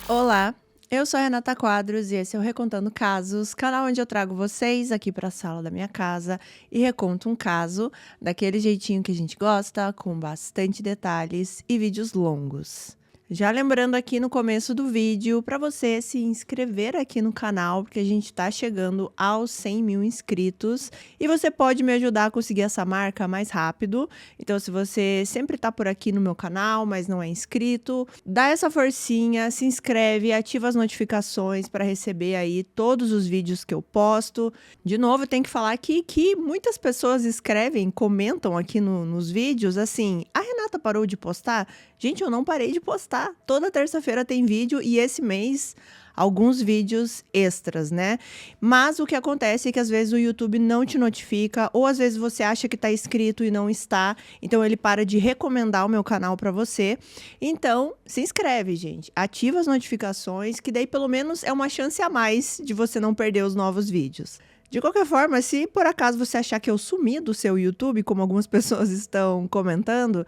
Olá, eu sou a Renata Quadros e esse é o Recontando Casos, canal onde eu trago vocês aqui para a sala da minha casa e reconto um caso daquele jeitinho que a gente gosta, com bastante detalhes e vídeos longos. Já lembrando aqui no começo do vídeo para você se inscrever aqui no canal, porque a gente está chegando aos 100 mil inscritos e você pode me ajudar a conseguir essa marca mais rápido. Então, se você sempre está por aqui no meu canal, mas não é inscrito, dá essa forcinha, se inscreve, ativa as notificações para receber aí todos os vídeos que eu posto. De novo, eu tenho que falar aqui que muitas pessoas escrevem, comentam aqui nos vídeos assim: a Renata parou de postar? Gente, eu não parei de postar. Toda terça-feira tem vídeo e esse mês alguns vídeos extras, né? Mas o que acontece é que às vezes o YouTube não te notifica ou às vezes você acha que está inscrito e não está, então ele para de recomendar o meu canal para você. Então, se inscreve, gente. Ativa as notificações, que daí pelo menos é uma chance a mais de você não perder os novos vídeos. De qualquer forma, se por acaso você achar que eu sumi do seu YouTube, como algumas pessoas estão comentando,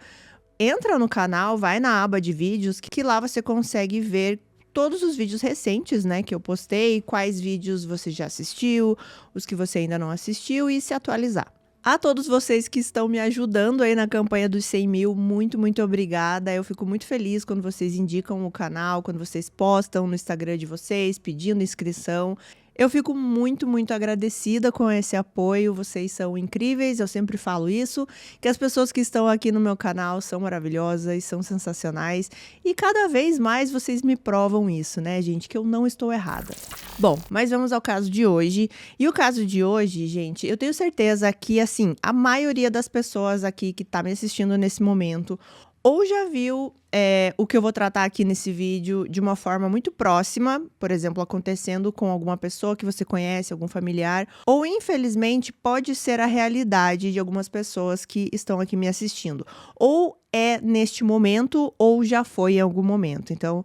entra no canal, vai na aba de vídeos, que lá você consegue ver todos os vídeos recentes, né, que eu postei, quais vídeos você já assistiu, os que você ainda não assistiu e se atualizar. A todos vocês que estão me ajudando aí na campanha dos 100 mil, muito obrigada. Eu fico muito feliz quando vocês indicam o canal, quando vocês postam no Instagram de vocês, pedindo inscrição. Eu fico muito agradecida com esse apoio, vocês são incríveis, eu sempre falo isso, que as pessoas que estão aqui no meu canal são maravilhosas, são sensacionais, e cada vez mais vocês me provam isso, né, gente, que eu não estou errada. Bom, mas vamos ao caso de hoje, e o caso de hoje, gente, eu tenho certeza que, assim, a maioria das pessoas aqui que tá me assistindo nesse momento, ou já viu o que eu vou tratar aqui nesse vídeo de uma forma muito próxima, por exemplo, acontecendo com alguma pessoa que você conhece, algum familiar, ou infelizmente pode ser a realidade de algumas pessoas que estão aqui me assistindo. Ou é neste momento, ou já foi em algum momento. Então,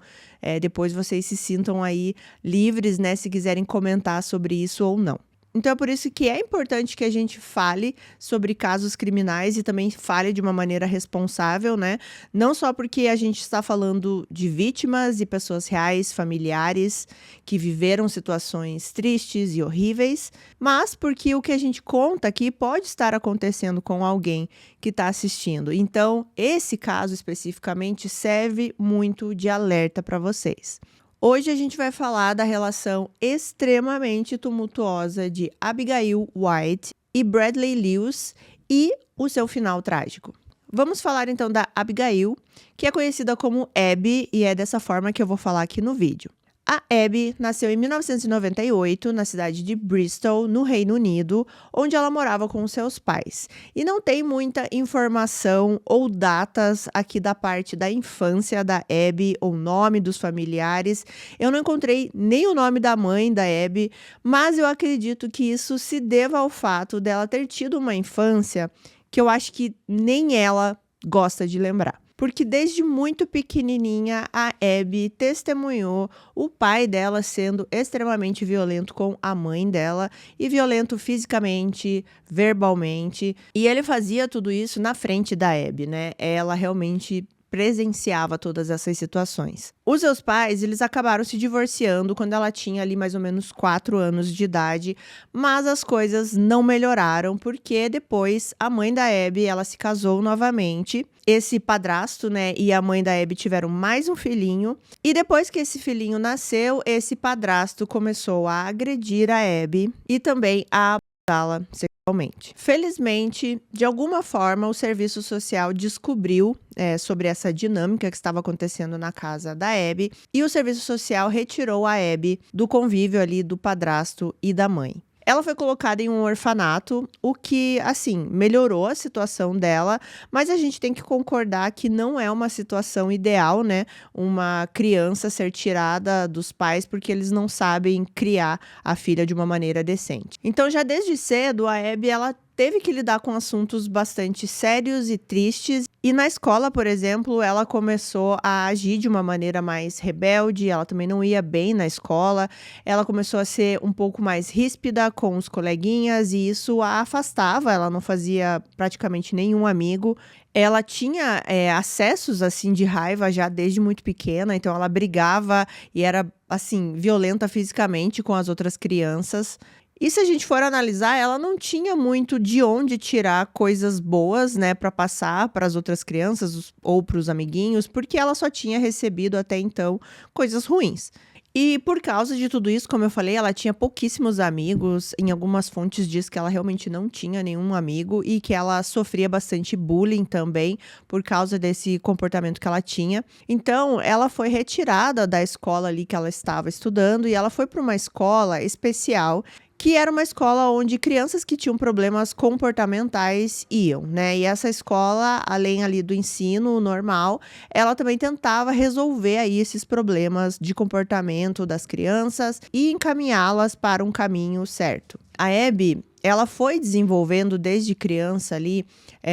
depois vocês se sintam aí livres, né, se quiserem comentar sobre isso ou não. Então é por isso que é importante que a gente fale sobre casos criminais e também fale de uma maneira responsável, né? Não só porque a gente está falando de vítimas e pessoas reais, familiares, que viveram situações tristes e horríveis, mas porque o que a gente conta aqui pode estar acontecendo com alguém que está assistindo. Então, esse caso especificamente serve muito de alerta para vocês. Hoje a gente vai falar da relação extremamente tumultuosa de Abigail White e Bradley Lewis e o seu final trágico. Vamos falar então da Abigail, que é conhecida como Abby, e é dessa forma que eu vou falar aqui no vídeo. A Abby nasceu em 1998 na cidade de Bristol, no Reino Unido, onde ela morava com seus pais. E não tem muita informação ou datas aqui da parte da infância da Abby, ou nome dos familiares. Eu não encontrei nem o nome da mãe da Abby, mas eu acredito que isso se deva ao fato dela ter tido uma infância que eu acho que nem ela gosta de lembrar. Porque desde muito pequenininha, a Abby testemunhou o pai dela sendo extremamente violento com a mãe dela, e violento fisicamente, verbalmente. E ele fazia tudo isso na frente da Abby, né? Ela realmente presenciava todas essas situações. Os seus pais, eles acabaram se divorciando quando ela tinha ali mais ou menos 4 anos de idade, mas as coisas não melhoraram porque depois a mãe da Abby, ela se casou novamente. Esse padrasto, né, e a mãe da Abby tiveram mais um filhinho, e depois que esse filhinho nasceu, esse padrasto começou a agredir a Abby e também a abusá-la sexualmente. Felizmente, de alguma forma, o serviço social descobriu sobre essa dinâmica que estava acontecendo na casa da Abby, e o serviço social retirou a Abby do convívio ali do padrasto e da mãe. Ela foi colocada em um orfanato, o que, assim, melhorou a situação dela, mas a gente tem que concordar que não é uma situação ideal, né? Uma criança ser tirada dos pais porque eles não sabem criar a filha de uma maneira decente. Então, já desde cedo, a Abby, ela teve que lidar com assuntos bastante sérios e tristes. E na escola, por exemplo, ela começou a agir de uma maneira mais rebelde, ela também não ia bem na escola, ela começou a ser um pouco mais ríspida com os coleguinhas e isso a afastava, ela não fazia praticamente nenhum amigo. Ela tinha, acessos, assim, de raiva já desde muito pequena, então ela brigava e era, assim, violenta fisicamente com as outras crianças. E se a gente for analisar, ela não tinha muito de onde tirar coisas boas, né, para passar para as outras crianças ou para os amiguinhos, porque ela só tinha recebido até então coisas ruins. E por causa de tudo isso, como eu falei, ela tinha pouquíssimos amigos. Em algumas fontes diz que ela realmente não tinha nenhum amigo e que ela sofria bastante bullying também por causa desse comportamento que ela tinha. Então, ela foi retirada da escola ali que ela estava estudando e ela foi para uma escola especial que era uma escola onde crianças que tinham problemas comportamentais iam, né? E essa escola, além ali do ensino normal, ela também tentava resolver aí esses problemas de comportamento das crianças e encaminhá-las para um caminho certo. A Abby, ela foi desenvolvendo desde criança ali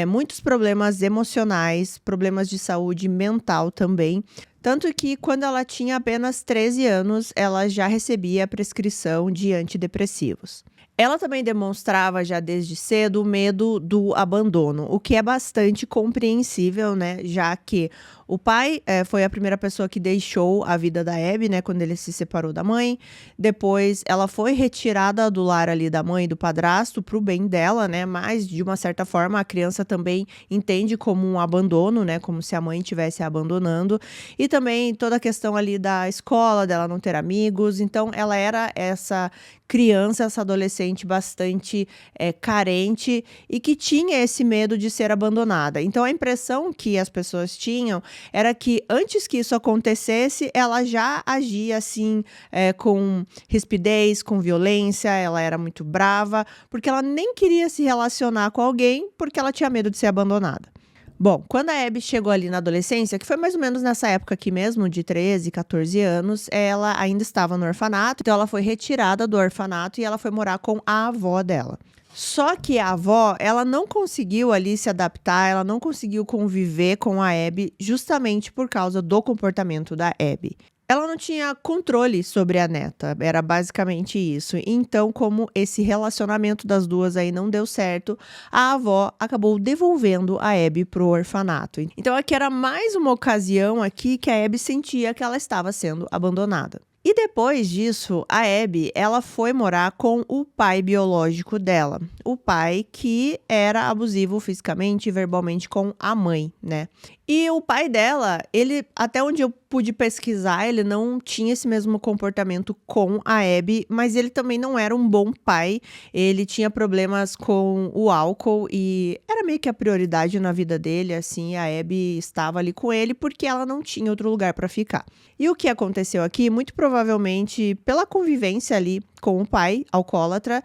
muitos problemas emocionais, problemas de saúde mental também. Tanto que quando ela tinha apenas 13 anos, ela já recebia a prescrição de antidepressivos. Ela também demonstrava já desde cedo o medo do abandono, o que é bastante compreensível, né? Já que o pai foi a primeira pessoa que deixou a vida da Abby, né? Quando ele se separou da mãe. Depois, ela foi retirada do lar ali da mãe e do padrasto pro bem dela, né? Mas, de uma certa forma, a criança também entende como um abandono, né? Como se a mãe estivesse abandonando. E também toda a questão ali da escola, dela não ter amigos. Então, ela era essa criança, essa adolescente bastante carente e que tinha esse medo de ser abandonada. Então, a impressão que as pessoas tinham era que antes que isso acontecesse, ela já agia assim, com rispidez, com violência, ela era muito brava, porque ela nem queria se relacionar com alguém porque ela tinha medo de ser abandonada. Bom, quando a Abby chegou ali na adolescência, que foi mais ou menos nessa época aqui mesmo, de 13, 14 anos, ela ainda estava no orfanato, então ela foi retirada do orfanato e ela foi morar com a avó dela. Só que a avó, ela não conseguiu ali se adaptar, ela não conseguiu conviver com a Abby justamente por causa do comportamento da Abby. Ela não tinha controle sobre a neta, era basicamente isso. Então, como esse relacionamento das duas aí não deu certo, a avó acabou devolvendo a Abby pro orfanato. Então, aqui era mais uma ocasião aqui que a Abby sentia que ela estava sendo abandonada. E depois disso, a Abby, ela foi morar com o pai biológico dela. O pai que era abusivo fisicamente e verbalmente com a mãe, né? E o pai dela, ele, até onde eu pude pesquisar, ele não tinha esse mesmo comportamento com a Abby, mas ele também não era um bom pai. Ele tinha problemas com o álcool e era meio que a prioridade na vida dele, assim, a Abby estava ali com ele porque ela não tinha outro lugar para ficar. E o que aconteceu aqui, muito provavelmente pela convivência ali com o pai alcoólatra,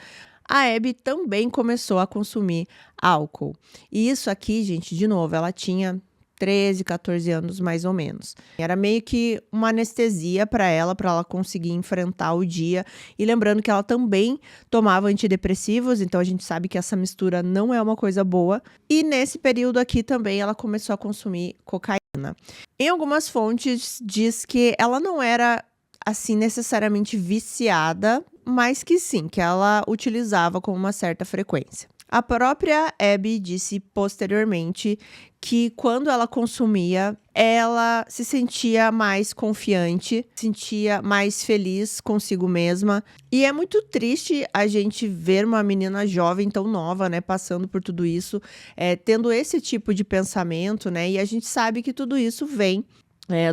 a Abby também começou a consumir álcool. E isso aqui, gente, de novo, ela tinha 13, 14 anos mais ou menos. Era meio que uma anestesia para ela conseguir enfrentar o dia. E lembrando que ela também tomava antidepressivos, então a gente sabe que essa mistura não é uma coisa boa. E nesse período aqui também ela começou a consumir cocaína. Em algumas fontes diz que ela não era assim necessariamente viciada, mas que sim, que ela utilizava com uma certa frequência. A própria Abby disse posteriormente que quando ela consumia, ela se sentia mais confiante, se sentia mais feliz consigo mesma. E é muito triste a gente ver uma menina jovem tão nova, né, passando por tudo isso, tendo esse tipo de pensamento, né? E a gente sabe que tudo isso vem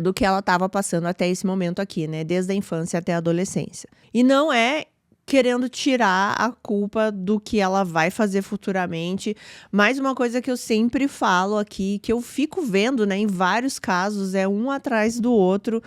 do que ela estava passando até esse momento aqui, né? Desde a infância até a adolescência. E não é querendo tirar a culpa do que ela vai fazer futuramente. Mais uma coisa que eu sempre falo aqui, que eu fico vendo, né, em vários casos, um atrás do outro,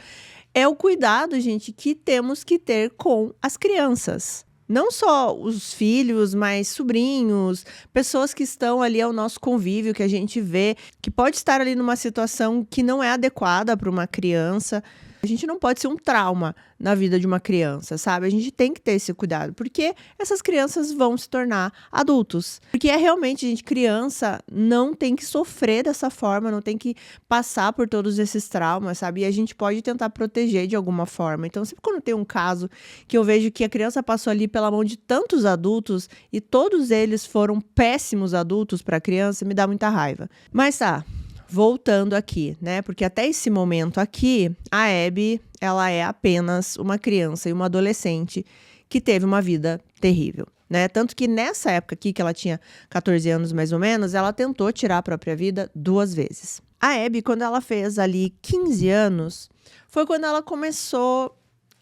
é o cuidado, gente, que temos que ter com as crianças. Não só os filhos, mas sobrinhos, pessoas que estão ali ao nosso convívio, que a gente vê, que pode estar ali numa situação que não é adequada para uma criança. A gente não pode ser um trauma na vida de uma criança, sabe? A gente tem que ter esse cuidado, porque essas crianças vão se tornar adultos. Porque é realmente, gente, criança não tem que sofrer dessa forma, não tem que passar por todos esses traumas, sabe? E a gente pode tentar proteger de alguma forma. Então, sempre quando tem um caso que eu vejo que a criança passou ali pela mão de tantos adultos e todos eles foram péssimos adultos para a criança, me dá muita raiva. Mas tá. Voltando aqui, né? Porque até esse momento aqui, a Abby, ela é apenas uma criança e uma adolescente que teve uma vida terrível, né? Tanto que nessa época aqui, que ela tinha 14 anos mais ou menos, ela tentou tirar a própria vida 2 vezes. A Abby, quando ela fez ali 15 anos, foi quando ela começou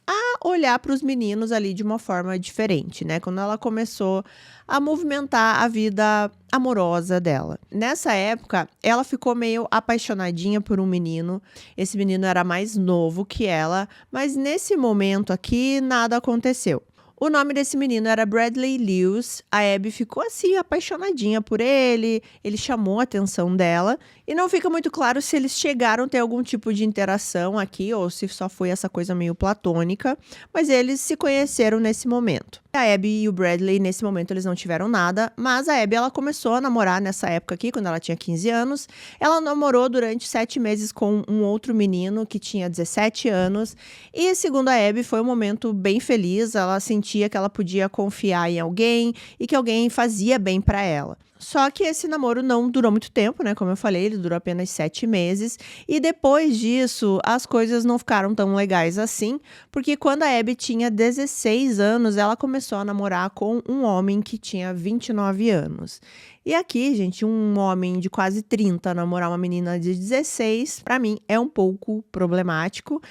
a olhar para os meninos ali de uma forma diferente, né? Quando ela começou a movimentar a vida amorosa dela. Nessa época, ela ficou meio apaixonadinha por um menino. Esse menino era mais novo que ela, mas nesse momento aqui, nada aconteceu. O nome desse menino era Bradley Lewis. A Abby ficou assim, apaixonadinha por ele. Ele chamou a atenção dela. E não fica muito claro se eles chegaram a ter algum tipo de interação aqui, ou se só foi essa coisa meio platônica. Mas eles se conheceram nesse momento. A Abby e o Bradley, nesse momento, eles não tiveram nada. Mas a Abby, ela começou a namorar nessa época aqui, quando ela tinha 15 anos. Ela namorou durante 7 meses com um outro menino que tinha 17 anos. E, segundo a Abby, foi um momento bem feliz. Ela sentia que ela podia confiar em alguém e que alguém fazia bem para ela. Só que esse namoro não durou muito tempo, né? Como eu falei, ele durou apenas 7 meses. E depois disso, as coisas não ficaram tão legais assim, porque quando a Abby tinha 16 anos, ela começou a namorar com um homem que tinha 29 anos. E aqui, gente, um homem de quase 30 namorar uma menina de 16, para mim, é um pouco problemático.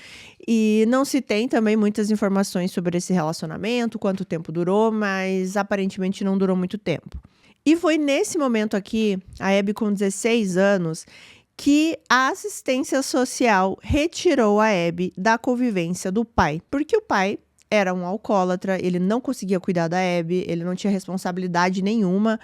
E não se tem também muitas informações sobre esse relacionamento, quanto tempo durou, mas aparentemente não durou muito tempo. E foi nesse momento aqui, a Abby com 16 anos, que a assistência social retirou a Abby da convivência do pai. Porque o pai era um alcoólatra, ele não conseguia cuidar da Abby, ele não tinha responsabilidade nenhuma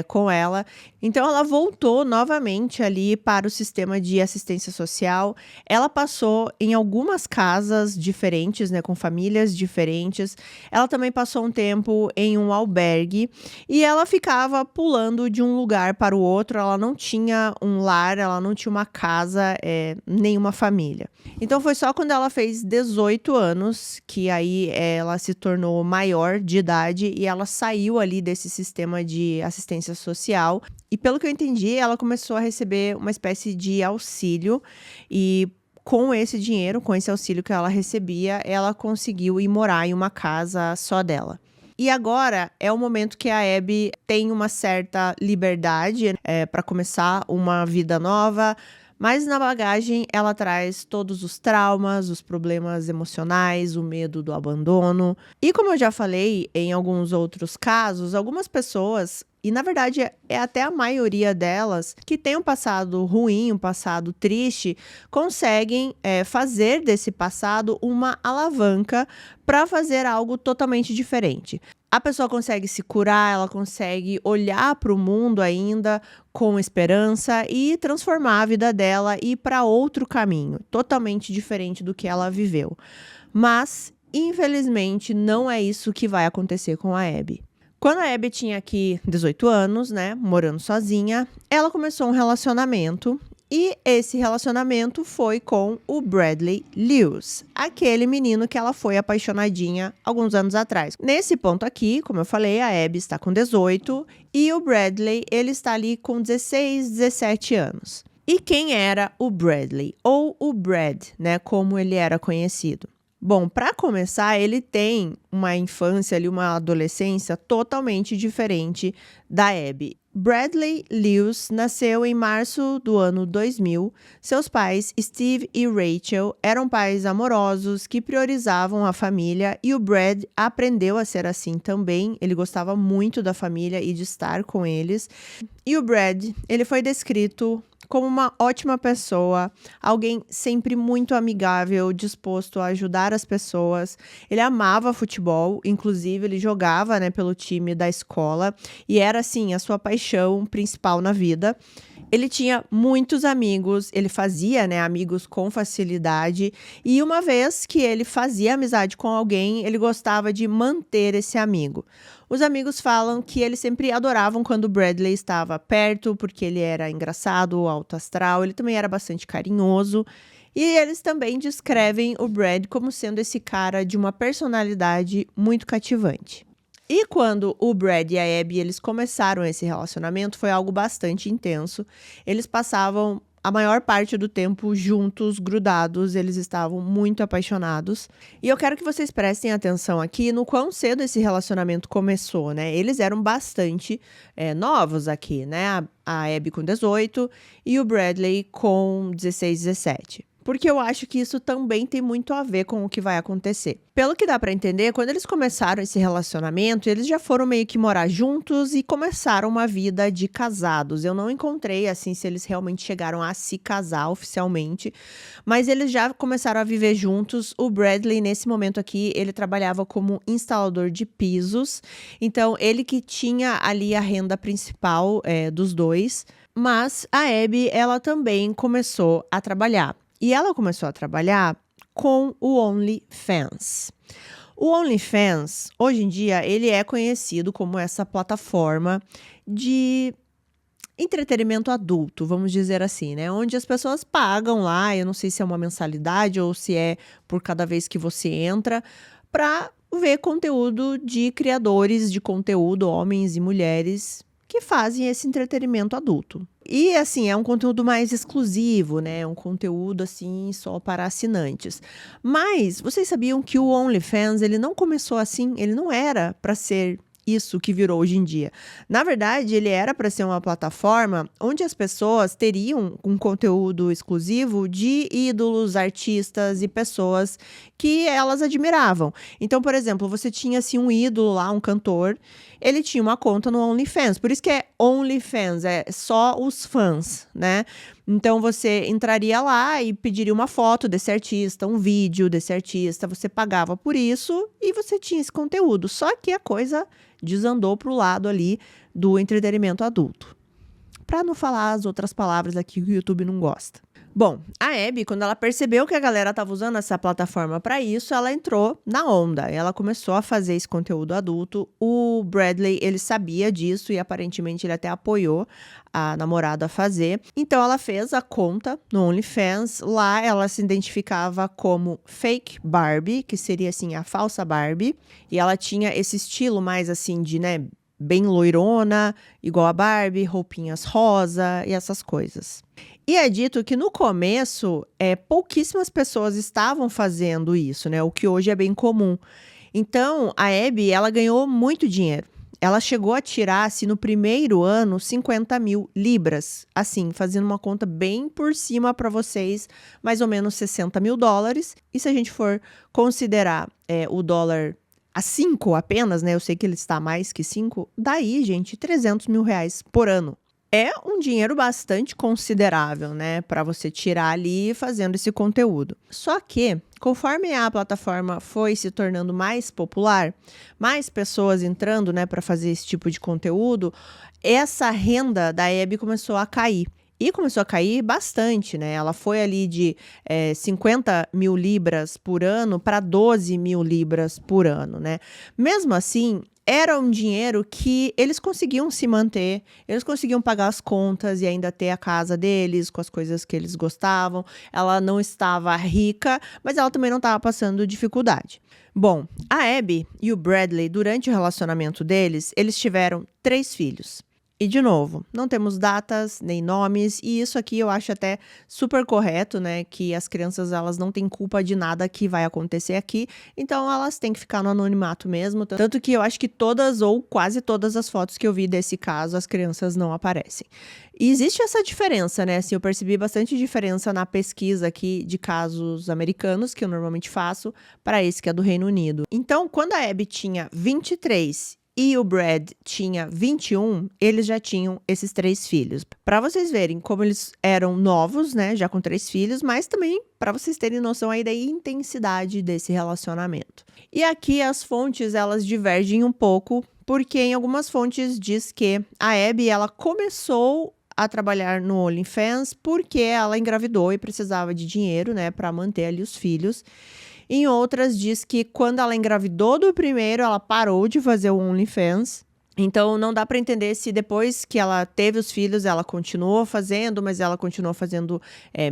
com ela. Então, ela voltou novamente ali para o sistema de assistência social. Ela passou em algumas casas diferentes, né, com famílias diferentes. Ela também passou um tempo em um albergue e ela ficava pulando de um lugar para o outro. Ela não tinha um lar, ela não tinha uma casa, nenhuma família. Então, foi só quando ela fez 18 anos que aí ela se tornou maior de idade e ela saiu ali desse sistema de assistência social. E pelo que eu entendi, ela começou a receber uma espécie de auxílio e com esse dinheiro, com esse auxílio que ela recebia, ela conseguiu ir morar em uma casa só dela. E agora é o momento que a Abby tem uma certa liberdade para começar uma vida nova. Mas na bagagem ela traz todos os traumas, os problemas emocionais, o medo do abandono. E como eu já falei em alguns outros casos, algumas pessoas, e na verdade é até a maioria delas, que tem um passado ruim, um passado triste, conseguem fazer desse passado uma alavanca para fazer algo totalmente diferente. A pessoa consegue se curar, ela consegue olhar para o mundo ainda com esperança e transformar a vida dela e ir para outro caminho, totalmente diferente do que ela viveu. Mas, infelizmente, não é isso que vai acontecer com a Abby. Quando a Abby tinha aqui 18 anos, né, morando sozinha, ela começou um relacionamento. E esse relacionamento foi com o Bradley Lewis, aquele menino que ela foi apaixonadinha alguns anos atrás. Nesse ponto aqui, como eu falei, a Abby está com 18 e o Bradley, ele está ali com 16, 17 anos. E quem era o Bradley? Ou o Brad, né, como ele era conhecido? Bom, para começar, ele tem uma infância ali, uma adolescência totalmente diferente da Abby. Bradley Lewis nasceu em março do ano 2000. Seus pais, Steve e Rachel, eram pais amorosos que priorizavam a família e o Brad aprendeu a ser assim também. Ele gostava muito da família e de estar com eles. E o Brad, ele foi descrito como uma ótima pessoa, alguém sempre muito amigável, disposto a ajudar as pessoas. Ele amava futebol, inclusive ele jogava, né, pelo time da escola e era assim a sua paixão principal na vida. Ele tinha muitos amigos, ele fazia, né, amigos com facilidade, e uma vez que ele fazia amizade com alguém, ele gostava de manter esse amigo. Os amigos falam que eles sempre adoravam quando o Bradley estava perto, porque ele era engraçado, alto astral, ele também era bastante carinhoso. E eles também descrevem o Brad como sendo esse cara de uma personalidade muito cativante. E quando o Brad e a Abby eles começaram esse relacionamento, foi algo bastante intenso. Eles passavam a maior parte do tempo juntos, grudados, eles estavam muito apaixonados. E eu quero que vocês prestem atenção aqui no quão cedo esse relacionamento começou, né? Eles eram bastante novos aqui, né? A Abby com 18 e o Bradley com 16, 17. Porque eu acho que isso também tem muito a ver com o que vai acontecer. Pelo que dá pra entender, quando eles começaram esse relacionamento, eles já foram meio que morar juntos e começaram uma vida de casados. Eu não encontrei, assim, se eles realmente chegaram a se casar oficialmente, mas eles já começaram a viver juntos. O Bradley, nesse momento aqui, ele trabalhava como instalador de pisos, então ele que tinha ali a renda principal dos dois, mas a Abby, ela também começou a trabalhar. E ela começou a trabalhar com o OnlyFans. O OnlyFans, hoje em dia, ele é conhecido como essa plataforma de entretenimento adulto, vamos dizer assim, né? Onde as pessoas pagam lá, eu não sei se é uma mensalidade ou se é por cada vez que você entra, para ver conteúdo de criadores de conteúdo, homens e mulheres, que fazem esse entretenimento adulto. E, assim, é um conteúdo mais exclusivo, né? É um conteúdo, assim, só para assinantes. Mas vocês sabiam que o OnlyFans, ele não começou assim? Ele não era para ser isso que virou hoje em dia. Na verdade, ele era para ser uma plataforma onde as pessoas teriam um conteúdo exclusivo de ídolos, artistas e pessoas que elas admiravam. Então, por exemplo, você tinha assim um ídolo lá, um cantor, ele tinha uma conta no OnlyFans, por isso que é OnlyFans, é só os fãs, né? Então você entraria lá e pediria uma foto desse artista, um vídeo desse artista, você pagava por isso e você tinha esse conteúdo. Só que a coisa desandou pro lado ali do entretenimento adulto. Para não falar as outras palavras aqui que o YouTube não gosta. Bom, a Abby, quando ela percebeu que a galera estava usando essa plataforma para isso, ela entrou na onda. Ela começou a fazer esse conteúdo adulto. O Bradley, ele sabia disso e aparentemente ele até apoiou a namorada a fazer. Então ela fez a conta no OnlyFans. Lá ela se identificava como Fake Barbie, que seria assim a falsa Barbie. E ela tinha esse estilo mais assim de, né, bem loirona, igual a Barbie, roupinhas rosa e essas coisas. E é dito que no começo, pouquíssimas pessoas estavam fazendo isso, né? O que hoje é bem comum. Então, a Abby, ela ganhou muito dinheiro. Ela chegou a tirar, assim, no primeiro ano, 50 mil libras. Assim, fazendo uma conta bem por cima para vocês, mais ou menos 60 mil dólares. E se a gente for considerar o dólar a 5 apenas, né? Eu sei que ele está mais que 5. Daí, gente, 300 mil reais por ano. É um dinheiro bastante considerável, né, para você tirar ali fazendo esse conteúdo. Só que, conforme a plataforma foi se tornando mais popular, mais pessoas entrando, né, para fazer esse tipo de conteúdo, essa renda da Abby começou a cair. E começou a cair bastante, né? Ela foi ali de 50 mil libras por ano para 12 mil libras por ano, né? Mesmo assim, era um dinheiro que eles conseguiam se manter, eles conseguiam pagar as contas e ainda ter a casa deles com as coisas que eles gostavam. Ela não estava rica, mas ela também não estava passando dificuldade. Bom, a Abby e o Bradley, durante o relacionamento deles, eles tiveram 3 filhos. E, de novo, não temos datas nem nomes, e isso aqui eu acho até super correto, né? Que as crianças, elas não têm culpa de nada que vai acontecer aqui, então elas têm que ficar no anonimato mesmo. Tanto que eu acho que todas ou quase todas as fotos que eu vi desse caso, as crianças não aparecem. E existe essa diferença, né? Assim, eu percebi bastante diferença na pesquisa aqui de casos americanos, que eu normalmente faço, para esse que é do Reino Unido. Então, quando a Abby tinha 23 e o Brad tinha 21, eles já tinham esses 3 filhos. Para vocês verem como eles eram novos, né, já com 3 filhos, mas também para vocês terem noção aí da intensidade desse relacionamento. E aqui as fontes, elas divergem um pouco, porque em algumas fontes diz que a Abby, ela começou a trabalhar no OnlyFans porque ela engravidou e precisava de dinheiro, né, para manter ali os filhos. Em outras, diz que quando ela engravidou do primeiro, ela parou de fazer o OnlyFans. Então, não dá para entender se depois que ela teve os filhos, ela continuou fazendo, mas ela continuou fazendo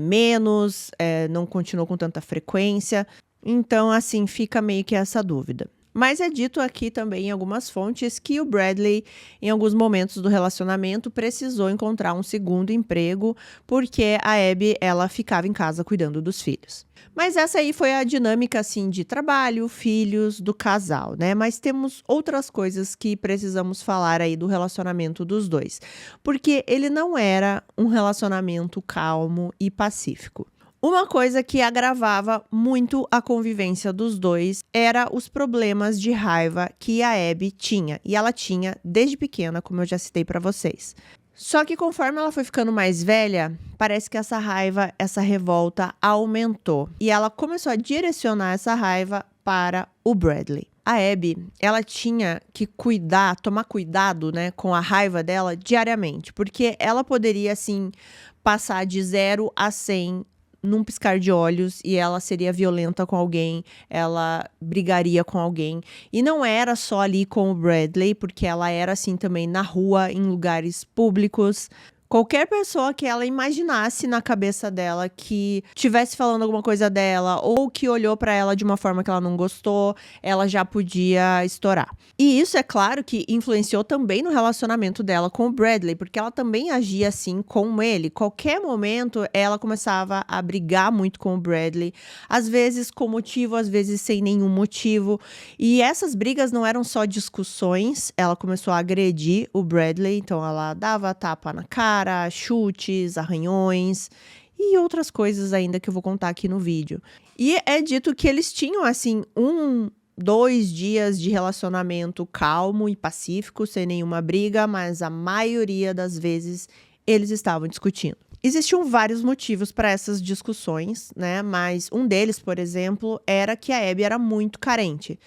menos, não continuou com tanta frequência. Então, assim, fica meio que essa dúvida. Mas é dito aqui também em algumas fontes que o Bradley, em alguns momentos do relacionamento, precisou encontrar um segundo emprego porque a Abby, ela ficava em casa cuidando dos filhos. Mas essa aí foi a dinâmica, assim, de trabalho, filhos, do casal, né? Mas temos outras coisas que precisamos falar aí do relacionamento dos dois. Porque ele não era um relacionamento calmo e pacífico. Uma coisa que agravava muito a convivência dos dois era os problemas de raiva que a Abby tinha. E ela tinha desde pequena, como eu já citei para vocês. Só que conforme ela foi ficando mais velha, parece que essa raiva, essa revolta aumentou. E ela começou a direcionar essa raiva para o Bradley. A Abby, ela tinha que tomar cuidado, né, com a raiva dela diariamente. Porque ela poderia, assim, passar de 0 a 100 num piscar de olhos e ela seria violenta com alguém, ela brigaria com alguém. E não era só ali com o Bradley, porque ela era assim também na rua, em lugares públicos. Qualquer pessoa que ela imaginasse na cabeça dela que tivesse falando alguma coisa dela ou que olhou pra ela de uma forma que ela não gostou, ela já podia estourar. E isso, é claro, que influenciou também no relacionamento dela com o Bradley, porque ela também agia assim com ele. Qualquer momento, ela começava a brigar muito com o Bradley, às vezes com motivo, às vezes sem nenhum motivo. E essas brigas não eram só discussões, ela começou a agredir o Bradley, então ela dava tapa na cara, chutes, arranhões e outras coisas ainda que eu vou contar aqui no vídeo. E é dito que eles tinham, assim, 2 dias de relacionamento calmo e pacífico, sem nenhuma briga, mas a maioria das vezes eles estavam discutindo. Existiam vários motivos para essas discussões, né? Mas um deles, por exemplo, era que a Abby era muito carente.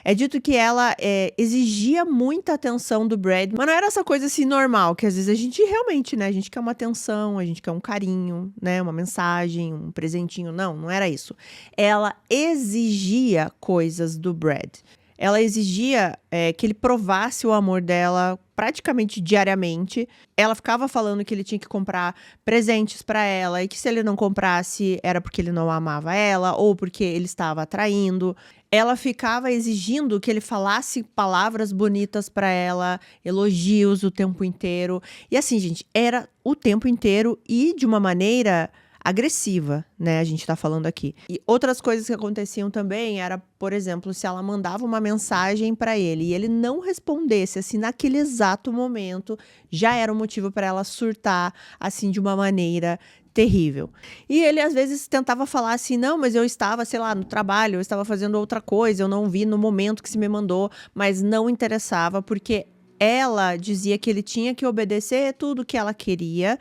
É dito que ela exigia muita atenção do Brad, mas não era essa coisa assim normal, que às vezes a gente realmente, né? A gente quer uma atenção, a gente quer um carinho, né? Uma mensagem, um presentinho. Não era isso. Ela exigia coisas do Brad. Ela exigia que ele provasse o amor dela praticamente diariamente. Ela ficava falando que ele tinha que comprar presentes para ela e que se ele não comprasse era porque ele não amava ela ou porque ele estava atraindo. Ela ficava exigindo que ele falasse palavras bonitas para ela, elogios o tempo inteiro. E assim, gente, era o tempo inteiro e de uma maneira agressiva, né? A gente tá falando aqui. E outras coisas que aconteciam também era, por exemplo, se ela mandava uma mensagem para ele e ele não respondesse, assim, naquele exato momento, já era um motivo para ela surtar, assim, de uma maneira terrível. E ele às vezes tentava falar assim, não, mas eu estava, sei lá, no trabalho, eu estava fazendo outra coisa, eu não vi no momento que se me mandou, mas não interessava, porque ela dizia que ele tinha que obedecer tudo que ela queria,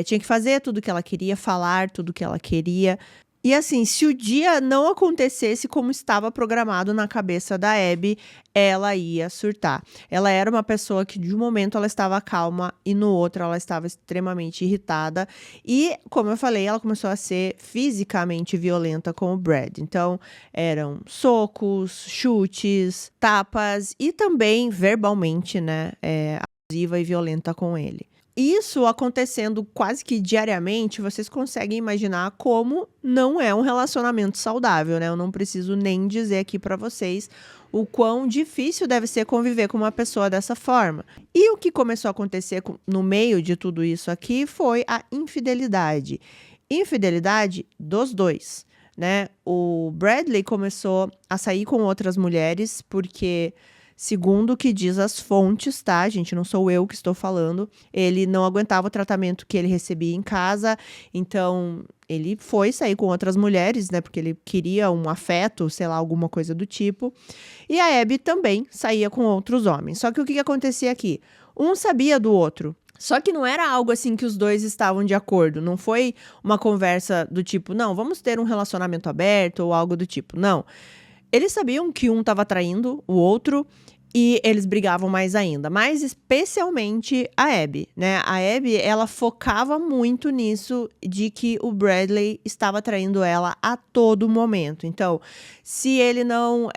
tinha que fazer tudo que ela queria, falar tudo que ela queria. E assim, se o dia não acontecesse como estava programado na cabeça da Abby, ela ia surtar. Ela era uma pessoa que de um momento ela estava calma e no outro ela estava extremamente irritada. E, como eu falei, ela começou a ser fisicamente violenta com o Brad. Então, eram socos, chutes, tapas e também verbalmente, né, abusiva e violenta com ele. Isso acontecendo quase que diariamente, vocês conseguem imaginar como não é um relacionamento saudável, né? Eu não preciso nem dizer aqui pra vocês o quão difícil deve ser conviver com uma pessoa dessa forma. E o que começou a acontecer no meio de tudo isso aqui foi a infidelidade. Infidelidade dos dois, né? O Bradley começou a sair com outras mulheres porque, segundo o que diz as fontes, tá, gente? Não sou eu que estou falando. Ele não aguentava o tratamento que ele recebia em casa, então ele foi sair com outras mulheres, né? Porque ele queria um afeto, sei lá, alguma coisa do tipo. E a Abby também saía com outros homens. Só que o que acontecia aqui? Um sabia do outro. Só que não era algo assim que os dois estavam de acordo. Não foi uma conversa do tipo, não, vamos ter um relacionamento aberto ou algo do tipo. Não. Eles sabiam que um estava traindo o outro. e eles brigavam mais ainda, mas especialmente a Abby, né? A Abby, ela focava muito nisso de que o Bradley estava traindo ela a todo momento. Então, se ele não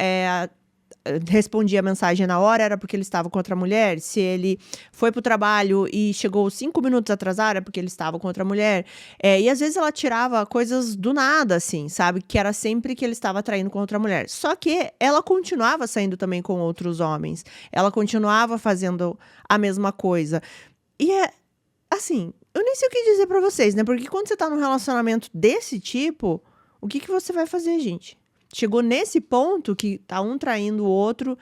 respondia a mensagem na hora, era porque ele estava com outra mulher. Se ele foi pro trabalho e chegou 5 minutos atrasado, era porque ele estava com outra mulher. E às vezes ela tirava coisas do nada, assim, sabe? Que era sempre que ele estava traindo com outra mulher. Só que ela continuava saindo também com outros homens. Ela continuava fazendo a mesma coisa. E assim, eu nem sei o que dizer pra vocês, né? Porque quando você tá num relacionamento desse tipo, o que você vai fazer, gente? Chegou nesse ponto que tá um traindo o outro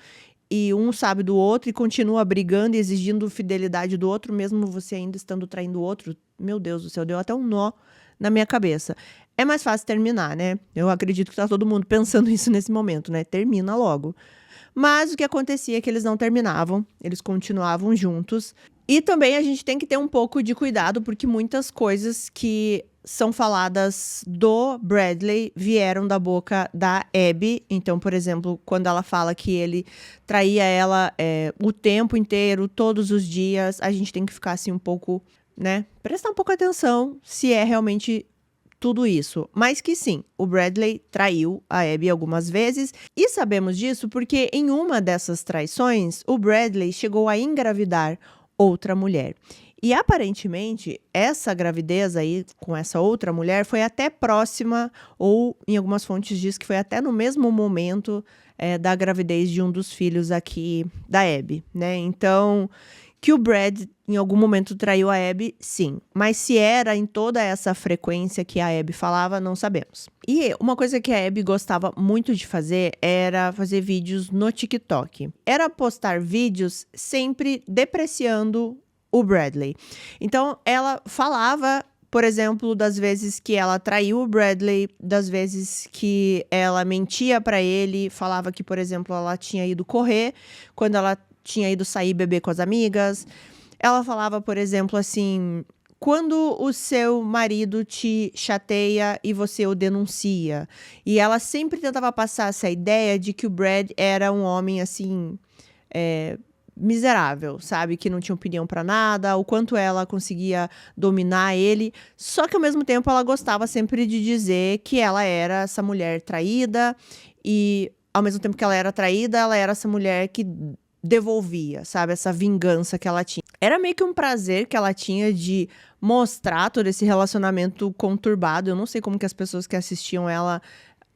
e um sabe do outro e continua brigando e exigindo fidelidade do outro, mesmo você ainda estando traindo o outro. Meu Deus do céu, deu até um nó na minha cabeça. É mais fácil terminar, né? Eu acredito que tá todo mundo pensando isso nesse momento, né? Termina logo. Mas o que acontecia é que eles não terminavam, eles continuavam juntos. E também a gente tem que ter um pouco de cuidado, porque muitas coisas que são faladas do Bradley vieram da boca da Abby. Então, por exemplo, quando ela fala que ele traía ela o tempo inteiro, todos os dias, a gente tem que ficar assim um pouco, né? Prestar um pouco atenção se é realmente tudo isso. Mas que sim, o Bradley traiu a Abby algumas vezes. E sabemos disso porque em uma dessas traições, o Bradley chegou a engravidar outra mulher. E aparentemente, essa gravidez aí com essa outra mulher foi até próxima, ou em algumas fontes diz que foi até no mesmo momento da gravidez de um dos filhos aqui da Abby, né? Então, que o Brad em algum momento traiu a Abby, sim. Mas se era em toda essa frequência que a Abby falava, não sabemos. E uma coisa que a Abby gostava muito de fazer era fazer vídeos no TikTok. Era postar vídeos sempre depreciando o Bradley. Então, ela falava, por exemplo, das vezes que ela traiu o Bradley, das vezes que ela mentia pra ele, falava que, por exemplo, ela tinha ido correr, quando ela tinha ido sair beber com as amigas. Ela falava, por exemplo, assim, quando o seu marido te chateia e você o denuncia. E ela sempre tentava passar essa ideia de que o Brad era um homem, assim, miserável, sabe? Que não tinha opinião pra nada, o quanto ela conseguia dominar ele. Só que ao mesmo tempo ela gostava sempre de dizer que ela era essa mulher traída e ao mesmo tempo que ela era traída, ela era essa mulher que devolvia, sabe? Essa vingança que ela tinha. Era meio que um prazer que ela tinha de mostrar todo esse relacionamento conturbado. Eu não sei como que as pessoas que assistiam ela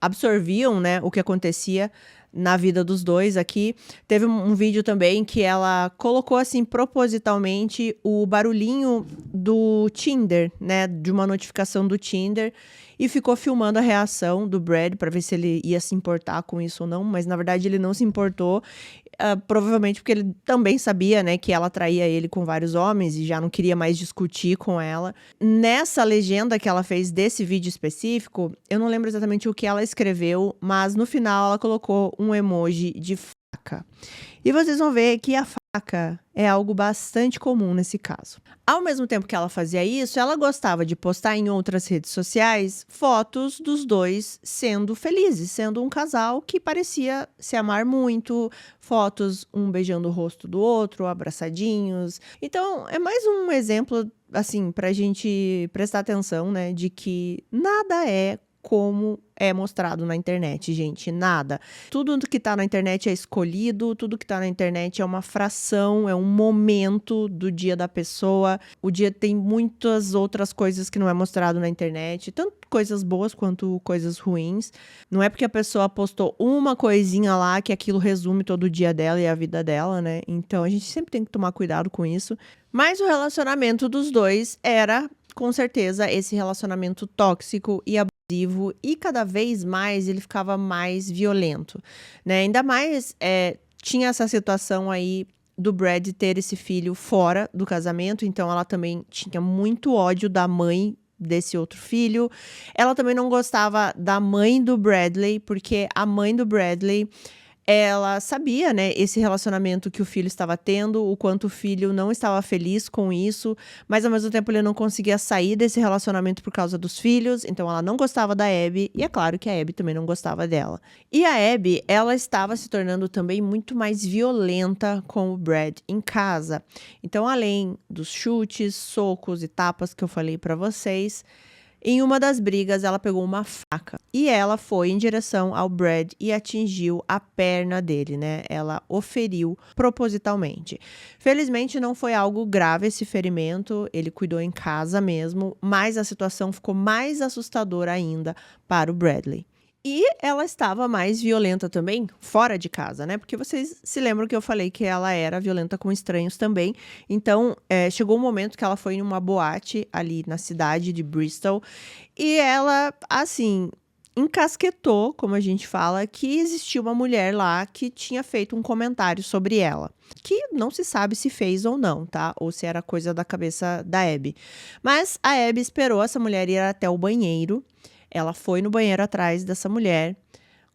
absorviam, né, o que acontecia na vida dos dois aqui. Teve um vídeo também que ela colocou, assim, propositalmente o barulhinho do Tinder, né, de uma notificação do Tinder, e ficou filmando a reação do Brad para ver se ele ia se importar com isso ou não, mas na verdade ele não se importou. Provavelmente porque ele também sabia, né, que ela traía ele com vários homens e já não queria mais discutir com ela. Nessa legenda que ela fez desse vídeo específico, eu não lembro exatamente o que ela escreveu, mas no final ela colocou um emoji de faca. E vocês vão ver que a faca é algo bastante comum nesse caso. Ao mesmo tempo que ela fazia isso, ela gostava de postar em outras redes sociais fotos dos dois sendo felizes, sendo um casal que parecia se amar muito, fotos um beijando o rosto do outro, abraçadinhos. Então, é mais um exemplo, assim, pra gente prestar atenção, né, de que nada é como é mostrado na internet, gente, nada. Tudo que tá na internet é escolhido, tudo que tá na internet é uma fração, é um momento do dia da pessoa. O dia tem muitas outras coisas que não é mostrado na internet, tanto coisas boas quanto coisas ruins. Não é porque a pessoa postou uma coisinha lá que aquilo resume todo o dia dela e a vida dela, né? Então a gente sempre tem que tomar cuidado com isso. Mas o relacionamento dos dois era, com certeza, esse relacionamento tóxico e abusivo, e cada vez mais ele ficava mais violento, né? Ainda mais tinha essa situação aí do Brad ter esse filho fora do casamento, então ela também tinha muito ódio da mãe desse outro filho. Ela também não gostava da mãe do Bradley, porque a mãe do Bradley ela sabia, né, esse relacionamento que o filho estava tendo, o quanto o filho não estava feliz com isso, mas ao mesmo tempo ele não conseguia sair desse relacionamento por causa dos filhos, então ela não gostava da Abby, e é claro que a Abby também não gostava dela. E a Abby, ela estava se tornando também muito mais violenta com o Brad em casa. Então, além dos chutes, socos e tapas que eu falei pra vocês, em uma das brigas, ela pegou uma faca e ela foi em direção ao Brad e atingiu a perna dele, né? Ela o feriu propositalmente. Felizmente, não foi algo grave esse ferimento, ele cuidou em casa mesmo, mas a situação ficou mais assustadora ainda para o Bradley. E ela estava mais violenta também fora de casa, né? Porque vocês se lembram que eu falei que ela era violenta com estranhos também. Então, chegou um momento que ela foi em uma boate ali na cidade de Bristol e ela, assim, encasquetou, como a gente fala, que existia uma mulher lá que tinha feito um comentário sobre ela. Que não se sabe se fez ou não, tá? Ou se era coisa da cabeça da Abby. Mas a Abby esperou essa mulher ir até o banheiro. Ela foi no banheiro atrás dessa mulher.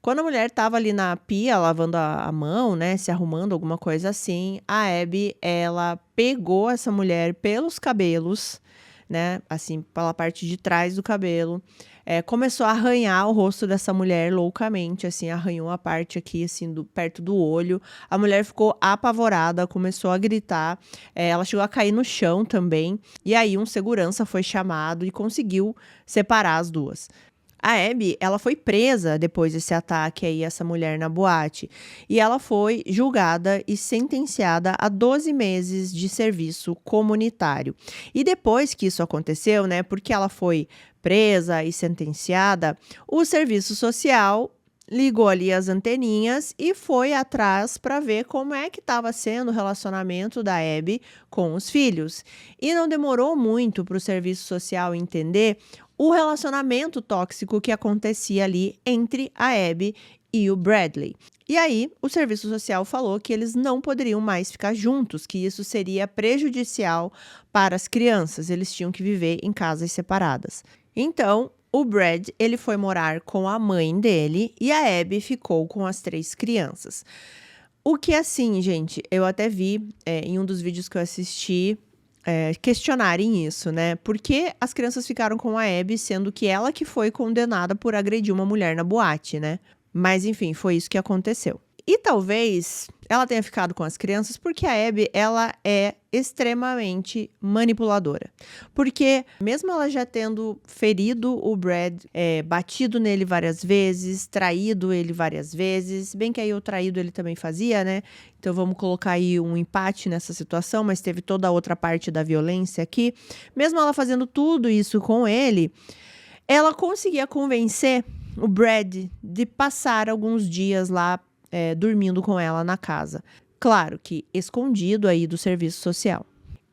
Quando a mulher estava ali na pia, lavando a mão, né, se arrumando, alguma coisa assim, a Abby, ela pegou essa mulher pelos cabelos, né, assim, pela parte de trás do cabelo, começou a arranhar o rosto dessa mulher loucamente, assim, arranhou a parte aqui, assim, perto do olho. A mulher ficou apavorada, começou a gritar, ela chegou a cair no chão também, e aí um segurança foi chamado e conseguiu separar as duas. A Abby, ela foi presa depois desse ataque aí, essa mulher na boate. E ela foi julgada e sentenciada a 12 meses de serviço comunitário. E depois que isso aconteceu, né, porque ela foi presa e sentenciada, o serviço social ligou ali as anteninhas e foi atrás para ver como é que estava sendo o relacionamento da Abby com os filhos. E não demorou muito para o serviço social entender o relacionamento tóxico que acontecia ali entre a Abby e o Bradley. E aí, o serviço social falou que eles não poderiam mais ficar juntos, que isso seria prejudicial para as crianças, eles tinham que viver em casas separadas. Então, o Brad, ele foi morar com a mãe dele e a Abby ficou com as 3 crianças. O que assim, gente, eu até vi em um dos vídeos que eu assisti, questionarem isso, né? Por que as crianças ficaram com a Abby, sendo que ela que foi condenada por agredir uma mulher na boate, né? Mas enfim, foi isso que aconteceu. E talvez ela tenha ficado com as crianças porque a Abby, ela é extremamente manipuladora. Porque mesmo ela já tendo ferido o Brad, batido nele várias vezes, traído ele várias vezes, bem que aí o traído ele também fazia, né? Então vamos colocar aí um empate nessa situação, mas teve toda a outra parte da violência aqui. Mesmo ela fazendo tudo isso com ele, ela conseguia convencer o Brad de passar alguns dias lá dormindo com ela na casa. Claro que escondido aí do serviço social.